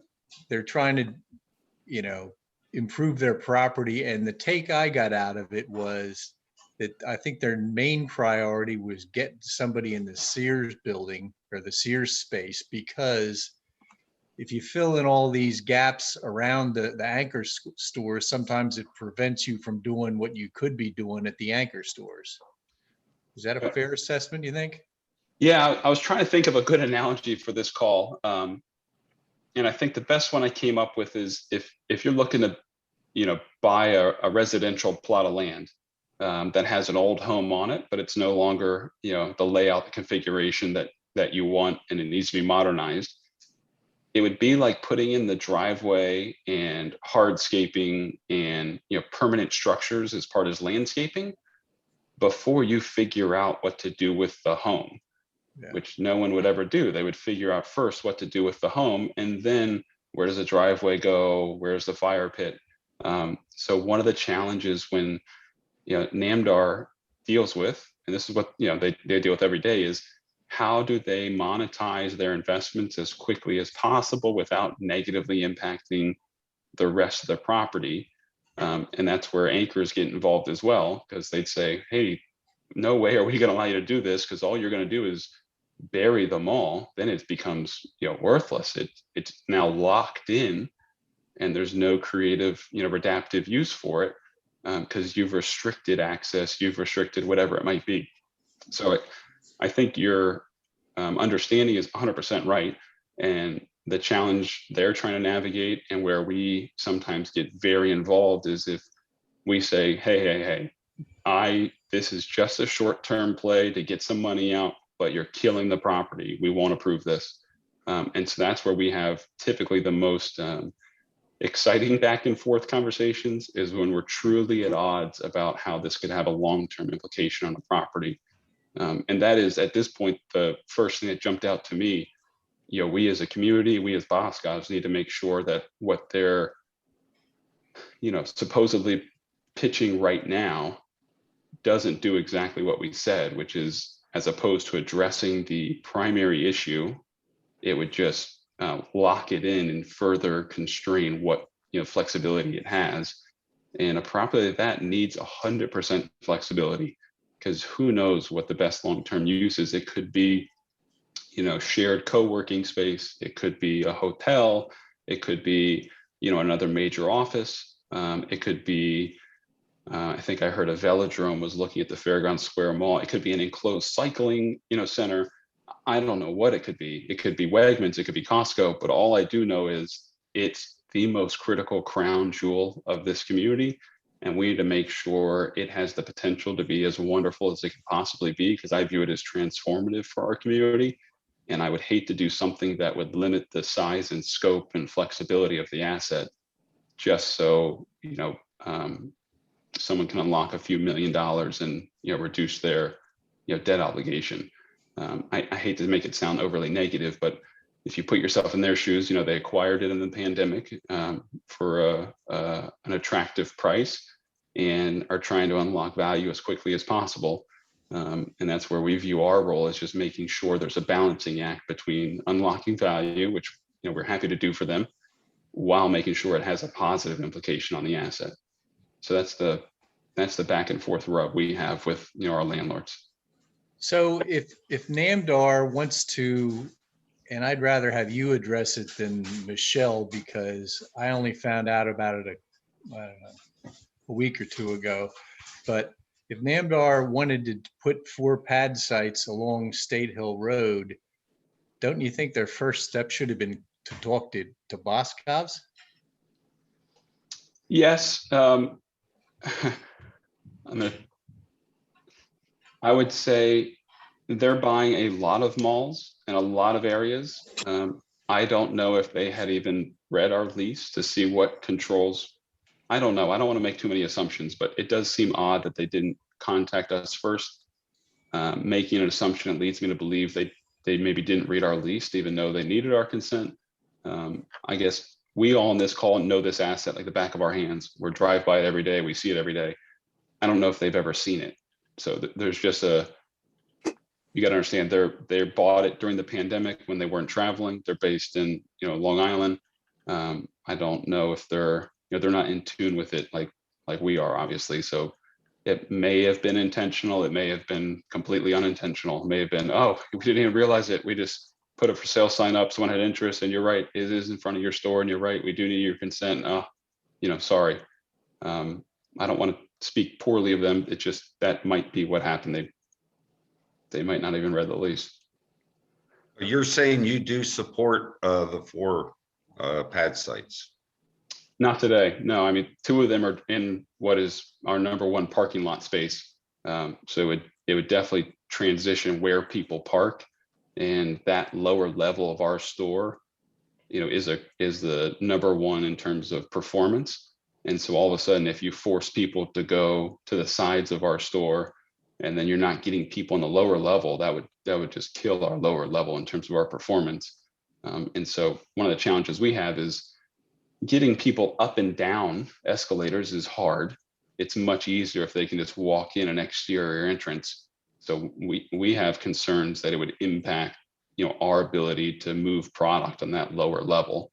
they're trying to improve their property. And the take I got out of it was that I think their main priority was get somebody in the Sears building or the Sears space, because if you fill in all these gaps around the anchor stores, sometimes it prevents you from doing what you could be doing at the anchor stores. Is that a fair assessment, you think? Yeah, I was trying to think of a good analogy for this call. And I think the best one I came up with is if you're looking to, buy a residential plot of land that has an old home on it, but it's no longer, the layout, the configuration that you want, and it needs to be modernized. It would be like putting in the driveway and hardscaping and, permanent structures as part of landscaping before you figure out what to do with the home. Yeah. Which no one would ever do. They would figure out first what to do with the home, and then where does the driveway go? Where's the fire pit? So one of the challenges when NAMDAR deals with, and this is what they deal with every day, is how do they monetize their investments as quickly as possible without negatively impacting the rest of the property? And that's where anchors get involved as well, because they'd say, hey, no way are we going to allow you to do this, because all you're going to do is bury the mall. Then it becomes worthless. It's now locked in, and there's no creative adaptive use for it, because you've restricted access, you've restricted whatever it might be. So I think your understanding is 100% right, and the challenge they're trying to navigate, and where we sometimes get very involved, is if we say, hey, this is just a short-term play to get some money out, but you're killing the property, we won't approve this. And so that's where we have typically the most exciting back and forth conversations, is when we're truly at odds about how this could have a long-term implication on the property. And that is, at this point, the first thing that jumped out to me. We as a community, we as Boscovs need to make sure that what they're supposedly pitching right now doesn't do exactly what we said, which is, as opposed to addressing the primary issue, it would just lock it in and further constrain what flexibility it has. And a property like that needs 100% flexibility, because who knows what the best long-term use is. It could be shared co-working space, it could be a hotel, it could be another major office, it could be I think I heard a velodrome was looking at the Fairgrounds Square Mall. It could be an enclosed cycling, center. I don't know what it could be. It could be Wegmans, it could be Costco, but all I do know is it's the most critical crown jewel of this community. And we need to make sure it has the potential to be as wonderful as it can possibly be, because I view it as transformative for our community. And I would hate to do something that would limit the size and scope and flexibility of the asset just so, someone can unlock a few $1 million and, reduce their, debt obligation. I hate to make it sound overly negative, but if you put yourself in their shoes, they acquired it in the pandemic for an attractive price and are trying to unlock value as quickly as possible. And that's where we view our role as just making sure there's a balancing act between unlocking value, which we're happy to do for them, while making sure it has a positive implication on the asset. So that's the back and forth rub we have with our landlords. So if NAMDAR wants to, and I'd rather have you address it than Michelle, because I only found out about it a week or two ago. But if NAMDAR wanted to put 4 pad sites along State Hill Road, don't you think their first step should have been to talk to Boscov's? Yes. I would say they're buying a lot of malls in a lot of areas. I don't know if they had even read our lease to see what controls. I don't know. I don't want to make too many assumptions, but it does seem odd that they didn't contact us first. Making an assumption, it leads me to believe they maybe didn't read our lease to even know they needed our consent. I guess we all on this call know this asset like the back of our hands. We're drive by it every day. We see it every day. I don't know if they've ever seen it. So there's just you got to understand they bought it during the pandemic when they weren't traveling. They're based in, Long Island. I don't know if they're not in tune with it like we are, obviously. So it may have been intentional. It may have been completely unintentional. It may have been, oh, we didn't even realize it. We just put a for sale sign up. Someone had interest, and you're right. It is in front of your store, and you're right. We do need your consent. Oh, sorry. I don't want to speak poorly of them. It just, that might be what happened. They might not even read the lease. You're saying you do support the 4 pad sites? Not today. No, I mean, 2 of them are in what is our #1 parking lot space. So it would definitely transition where people park, and that lower level of our store, is the #1 in terms of performance. And so all of a sudden, if you force people to go to the sides of our store, and then you're not getting people on the lower level, that would just kill our lower level in terms of our performance. And so one of the challenges we have is getting people up and down escalators is hard. It's much easier if they can just walk in an exterior entrance. So we have concerns that it would impact, our ability to move product on that lower level.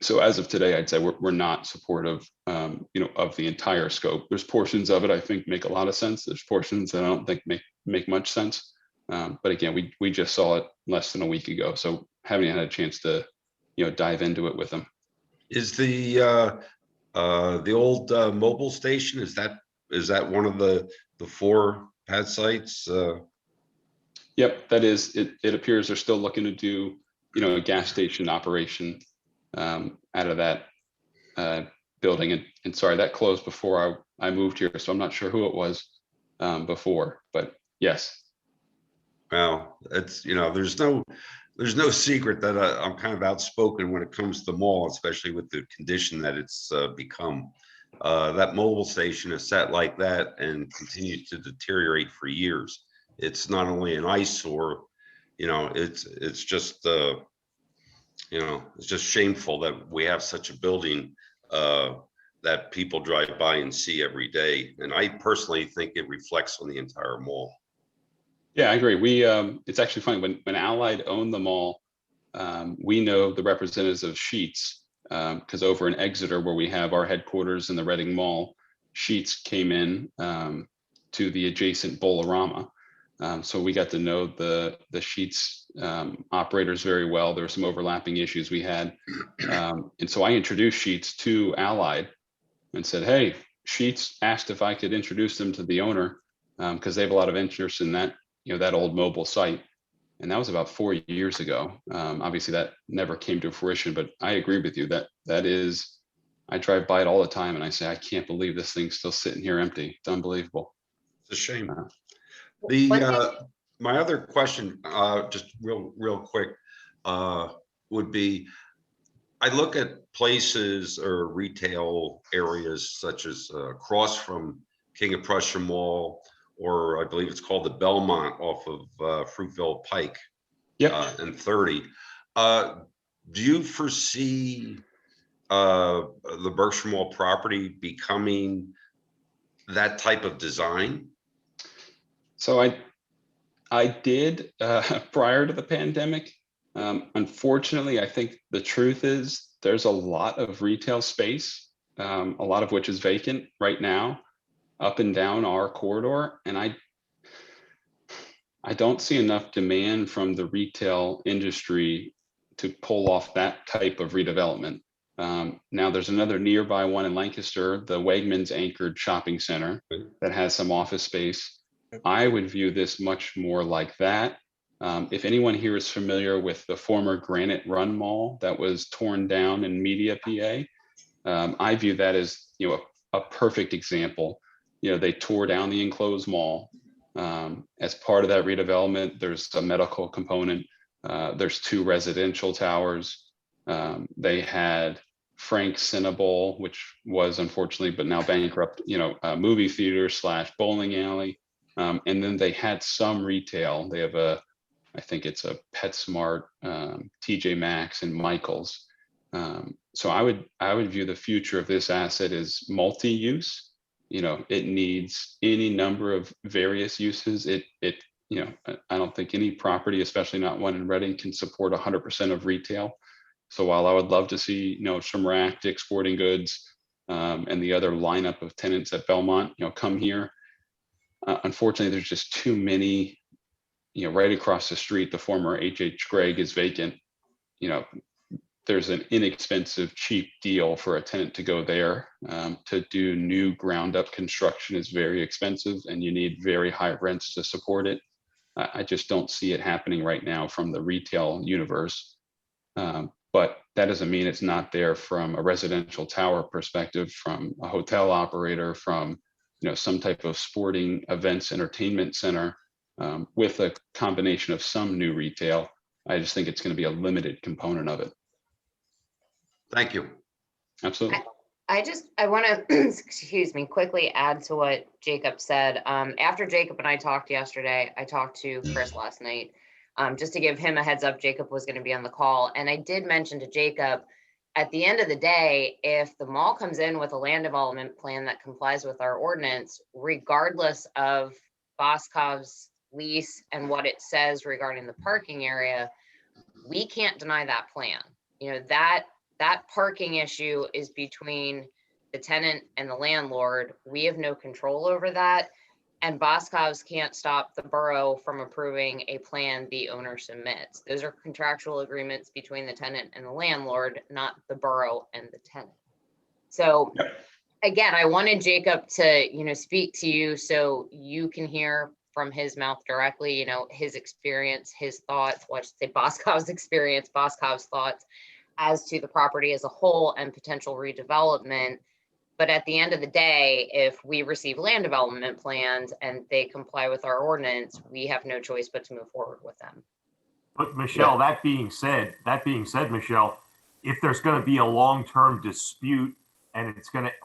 So as of today, I'd say we're not supportive, of the entire scope. There's portions of it I think make a lot of sense. There's portions that I don't think make much sense. But again, we just saw it less than a week ago, so haven't had a chance to, dive into it with them. Is the old mobile station, is that one of the 4 pad sites? Yep, that is. It appears they're still looking to do, a gas station operation out of that building. And sorry, that closed before I moved here, so I'm not sure who it was before, but yes. Well, it's, there's no secret that I'm kind of outspoken when it comes to the mall, especially with the condition that it's become. That mobile station is set like that and continues to deteriorate for years. It's not only an eyesore, it's just it's just shameful that we have such a building that people drive by and see every day. And I personally think it reflects on the entire mall. Yeah, I agree. It's actually funny, when Allied owned the mall, we know the representatives of Sheetz, because over in Exeter, where we have our headquarters in the Reading Mall, Sheetz came in to the adjacent Bolorama. So we got to know the Sheetz operators very well. There were some overlapping issues we had. And so I introduced Sheetz to Allied and said, hey, Sheetz asked if I could introduce them to the owner, because they have a lot of interest in that, that old mobile site. And that was about 4 years ago. Obviously that never came to fruition, but I agree with you that is, I drive by it all the time and I say, I can't believe this thing's still sitting here empty. It's unbelievable. It's a shame. Uh, My other question, just real quick, would be, I look at places or retail areas such as across from King of Prussia Mall, or I believe it's called the Belmont off of Fruitville Pike. Yep. And 30. Do you foresee the Berkshire Mall property becoming that type of design? So I did prior to the pandemic. Unfortunately, I think the truth is there's a lot of retail space, a lot of which is vacant right now up and down our corridor. And I don't see enough demand from the retail industry to pull off that type of redevelopment. Now there's another nearby one in Lancaster, the Wegmans anchored shopping center that has some office space. I would view this much more like that. If anyone here is familiar with the former Granite Run Mall that was torn down in Media, PA, I view that as, a perfect example. They tore down the enclosed mall. As part of that redevelopment, there's a medical component. There's 2 residential towers. They had Frank Cinnabol, which was unfortunately, but now bankrupt, a movie theater / bowling alley. And then they had some retail. They have I think it's a PetSmart, TJ Maxx, and Michael's. So I would view the future of this asset as multi-use. It needs any number of various uses. I don't think any property, especially not one in Reading, can support 100% of retail. So while I would love to see, Shamrock, Dick's Sporting Goods, and the other lineup of tenants at Belmont, come here, unfortunately, there's just too many. Right across the street, the former H.H. Gregg is vacant. There's an inexpensive, cheap deal for a tenant to go there. To do new ground up construction is very expensive, and you need very high rents to support it. I just don't see it happening right now from the retail universe. But that doesn't mean it's not there from a residential tower perspective, from a hotel operator, from some type of sporting events, entertainment center, with a combination of some new retail. I just think it's going to be a limited component of it. Thank you. Absolutely. I want to, excuse me, quickly add to what Jacob said. After Jacob and I talked yesterday, I talked to Chris last night, just to give him a heads up. Jacob was going to be on the call. And I did mention to Jacob, at the end of the day, if the mall comes in with a land development plan that complies with our ordinance, regardless of Boscov's lease and what it says regarding the parking area, we can't deny that plan. That parking issue is between the tenant and the landlord. We have no control over that. And Boscov's can't stop the borough from approving a plan the owner submits. Those are contractual agreements between the tenant and the landlord, not the borough and the tenant. So again, I wanted Jacob to, speak to you so you can hear from his mouth directly, his experience, his thoughts, Boscov's experience, Boscov's thoughts as to the property as a whole and potential redevelopment. But at the end of the day, if we receive land development plans and they comply with our ordinance, we have no choice but to move forward with them. But Michelle, that being said, Michelle, if there's going to be a long-term dispute and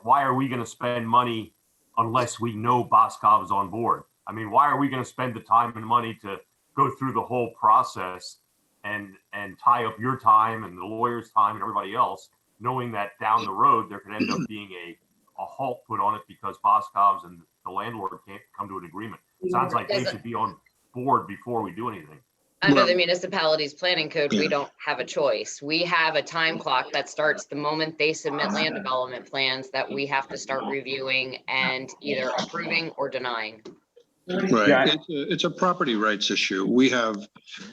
why are we going to spend money unless we know Boscov is on board? I mean, why are we going to spend the time and money to go through the whole process and tie up your time and the lawyer's time and everybody else, knowing that down the road there could end up being a halt put on it because Boscov's and the landlord can't come to an agreement? It sounds like they should be on board before we do anything. Under the municipality's planning code, we don't have a choice. We have a time clock that starts the moment they submit land development plans that we have to start reviewing and either approving or denying. Right. Yeah. It's a property rights issue. We have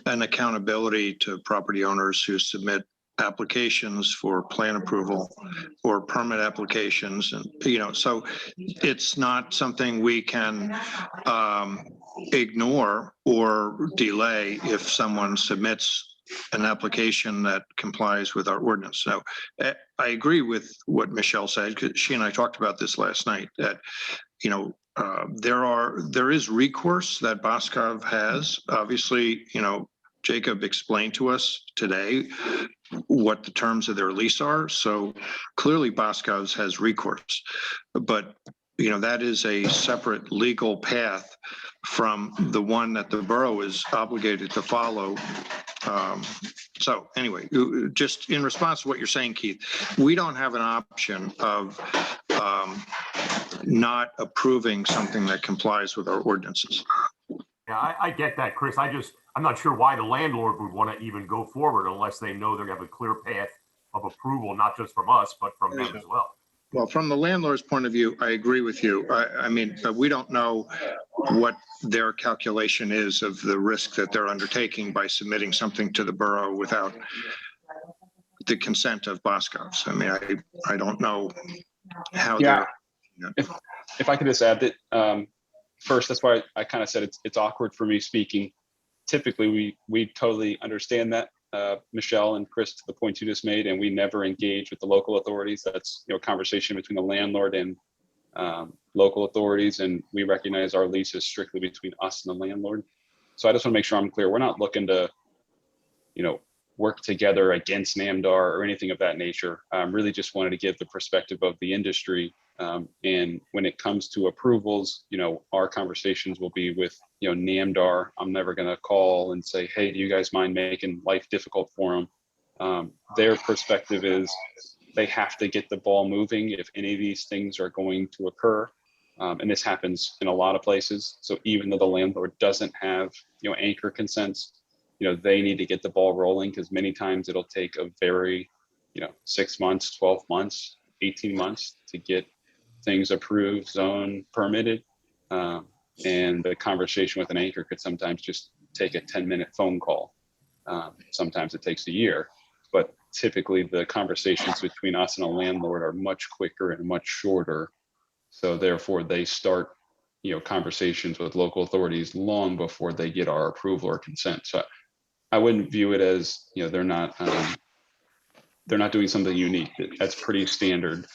an accountability to property owners who submit applications for plan approval or permit applications. And, so it's not something we can ignore or delay if someone submits an application that complies with our ordinance. So I agree with what Michelle said, because she and I talked about this last night, that, you know, there is recourse that Boscov has. Obviously, you know, Jacob explained to us today what the terms of their lease are. So clearly Boscov's has recourse, but you know, that is a separate legal path from the one that the borough is obligated to follow. So anyway, just in response to what you're saying, Keith, we don't have an option of not approving something that complies with our ordinances. Yeah, I get that, Chris. I'm not sure why the landlord would want to even go forward unless they know they're going to have a clear path of approval, not just from us, but from them as well. Well, from the landlord's point of view, I agree with you. I mean, we don't know what their calculation is of the risk that they're undertaking by submitting something to the borough without the consent of Boscov's. I mean, I don't know how Yeah. they're. If I could just add that, first, that's why I kind of said it's awkward for me speaking. Typically, we totally understand that, Michelle and Chris, to the point you just made, and we never engage with the local authorities. That's, you know, conversation between the landlord and local authorities, and we recognize our lease is strictly between us and the landlord. So I just want to make sure I'm clear. We're not looking to, you know, work together against NAMDAR or anything of that nature. Really just wanted to give the perspective of the industry. And when it comes to approvals, you know, our conversations will be with, you know, NAMDAR. I'm never going to call and say, hey, do you guys mind making life difficult for them? Their perspective is they have to get the ball moving if any of these things are going to occur. And this happens in a lot of places. So even though the landlord doesn't have, you know, anchor consents, you know, they need to get the ball rolling, because many times it'll take a very, you know, 6 months, 12 months, 18 months to get things approved, zoned, permitted. And the conversation with an anchor could sometimes just take a 10-minute phone call. Sometimes it takes a year, but typically the conversations between us and a landlord are much quicker and much shorter. So therefore they start, you know, conversations with local authorities long before they get our approval or consent. So I wouldn't view it as, you know, they're not doing something unique. That's pretty standard.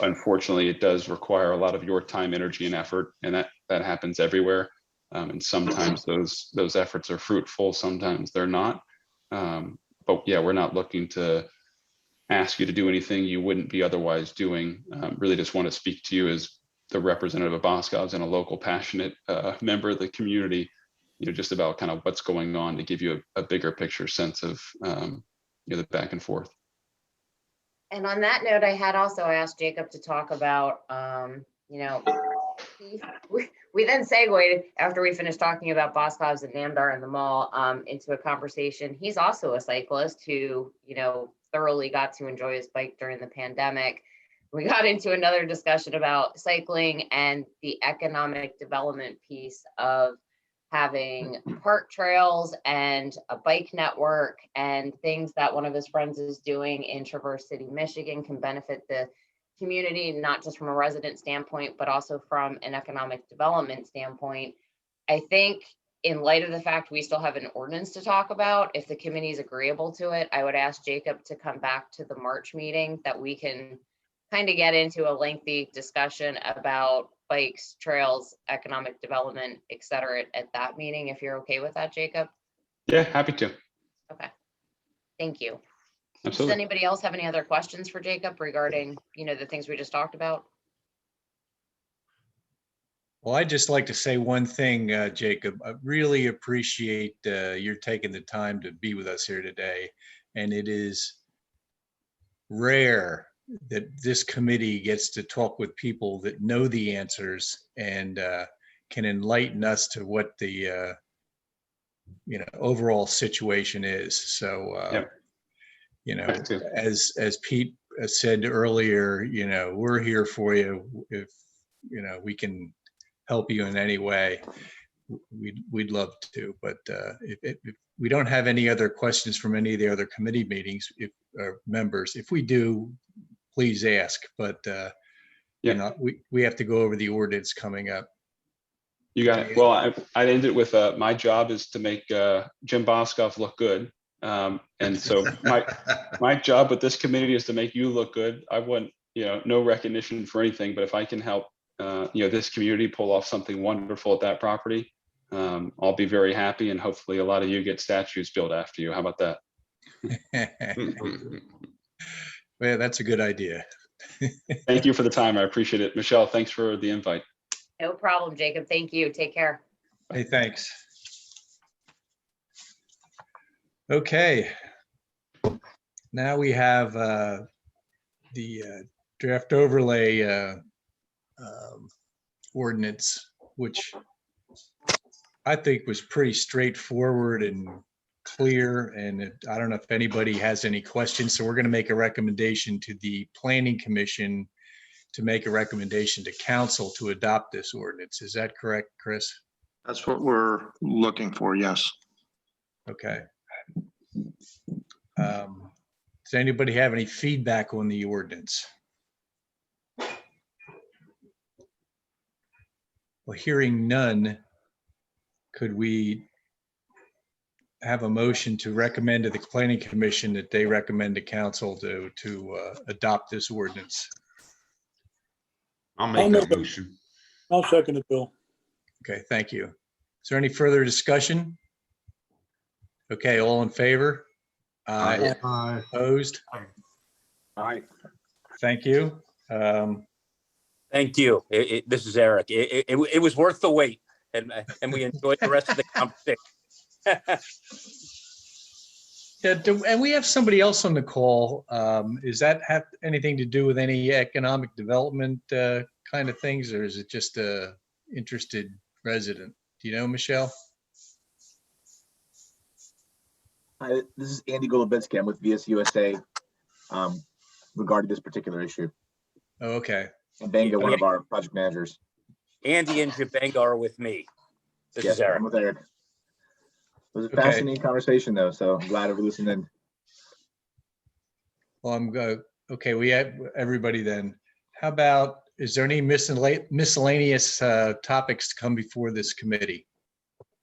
Unfortunately, it does require a lot of your time, energy, and effort, and that happens everywhere. And sometimes those efforts are fruitful, sometimes they're not. But yeah, we're not looking to ask you to do anything you wouldn't be otherwise doing. Really just want to speak to you as the representative of Boscov's and a local passionate member of the community, you know, just about kind of what's going on, to give you a bigger picture sense of, you know, the back and forth. And on that note, I had also asked Jacob to talk about, you know, we then segued after we finished talking about Boscov's and NAMDAR and the mall into a conversation. He's also a cyclist who, you know, thoroughly got to enjoy his bike during the pandemic. We got into another discussion about cycling and the economic development piece of having park trails and a bike network and things that one of his friends is doing in Traverse City, Michigan can benefit the community, not just from a resident standpoint, but also from an economic development standpoint. I think in light of the fact we still have an ordinance to talk about, if the committee is agreeable to it, I would ask Jacob to come back to the March meeting that we can kind of get into a lengthy discussion about bikes, trails, economic development, et cetera, at that meeting, if you're okay with that, Jacob. Yeah, happy to. Okay, thank you. Absolutely. Does anybody else have any other questions for Jacob regarding, you know, the things we just talked about? Well, I'd just like to say one thing, Jacob. I really appreciate your taking the time to be with us here today. And it is rare that this committee gets to talk with people that know the answers and can enlighten us to what the you know, overall situation is. So, Yep. you know, as Pete said earlier, you know, we're here for you. If, you know, we can help you in any way, we'd love to. But if we don't have any other questions from any of the other committee meetings, members, if we do, please ask. But you know, we have to go over the ordinance coming up. You got it. Well, I'd end it with my job is to make Jim Boscov look good. And so my job with this committee is to make you look good. I want, no recognition for anything, but if I can help, this community pull off something wonderful at that property, I'll be very happy, and hopefully a lot of you get statues built after you. How about that? Well, that's a good idea. Thank you for the time. I appreciate it. Michelle, thanks for the invite. No problem, Jacob. Thank you. Take care. Hey, thanks. Okay. Now we have the draft overlay ordinance, which I think was pretty straightforward and clear. And I don't know if anybody has any questions. So we're going to make a recommendation to the Planning Commission to make a recommendation to council to adopt this ordinance. Is that correct, Chris? That's what we're looking for, yes. Okay. Does anybody have any feedback on the ordinance? Well, hearing none, could we have a motion to recommend to the Planning Commission that they recommend to council to adopt this ordinance? I'll make that motion. I'll second it, Bill. Okay, thank you. Is there any further discussion? Okay, all in favor? Aye. Aye. Opposed? Aye. Thank you. Thank you. This is Eric. It was worth the wait, and we enjoyed the rest of the conversation. Yeah, and we have somebody else on the call. Does that have anything to do with any economic development kind of things, or is it just a interested resident? Do you know, Michelle? Hi, this is Andy Golubitsky. I'm with VS USA regarding this particular issue. Oh, okay. And Benga, one of our project managers. Andy and Jabanga are with me. This Yes, is Eric. I'm with Eric. It was a Okay. fascinating conversation, though, so I'm glad we listened in. Well, I'm good. Okay, we have everybody then. How about, is there any miscellaneous topics to come before this committee?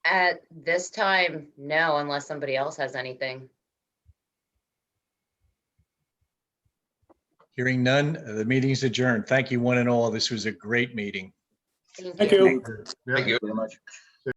At this time, no, unless somebody else has anything. Hearing none, the meeting's adjourned. Thank you, one and all. This was a great meeting. Thank you. Yeah. Thank you. Very much.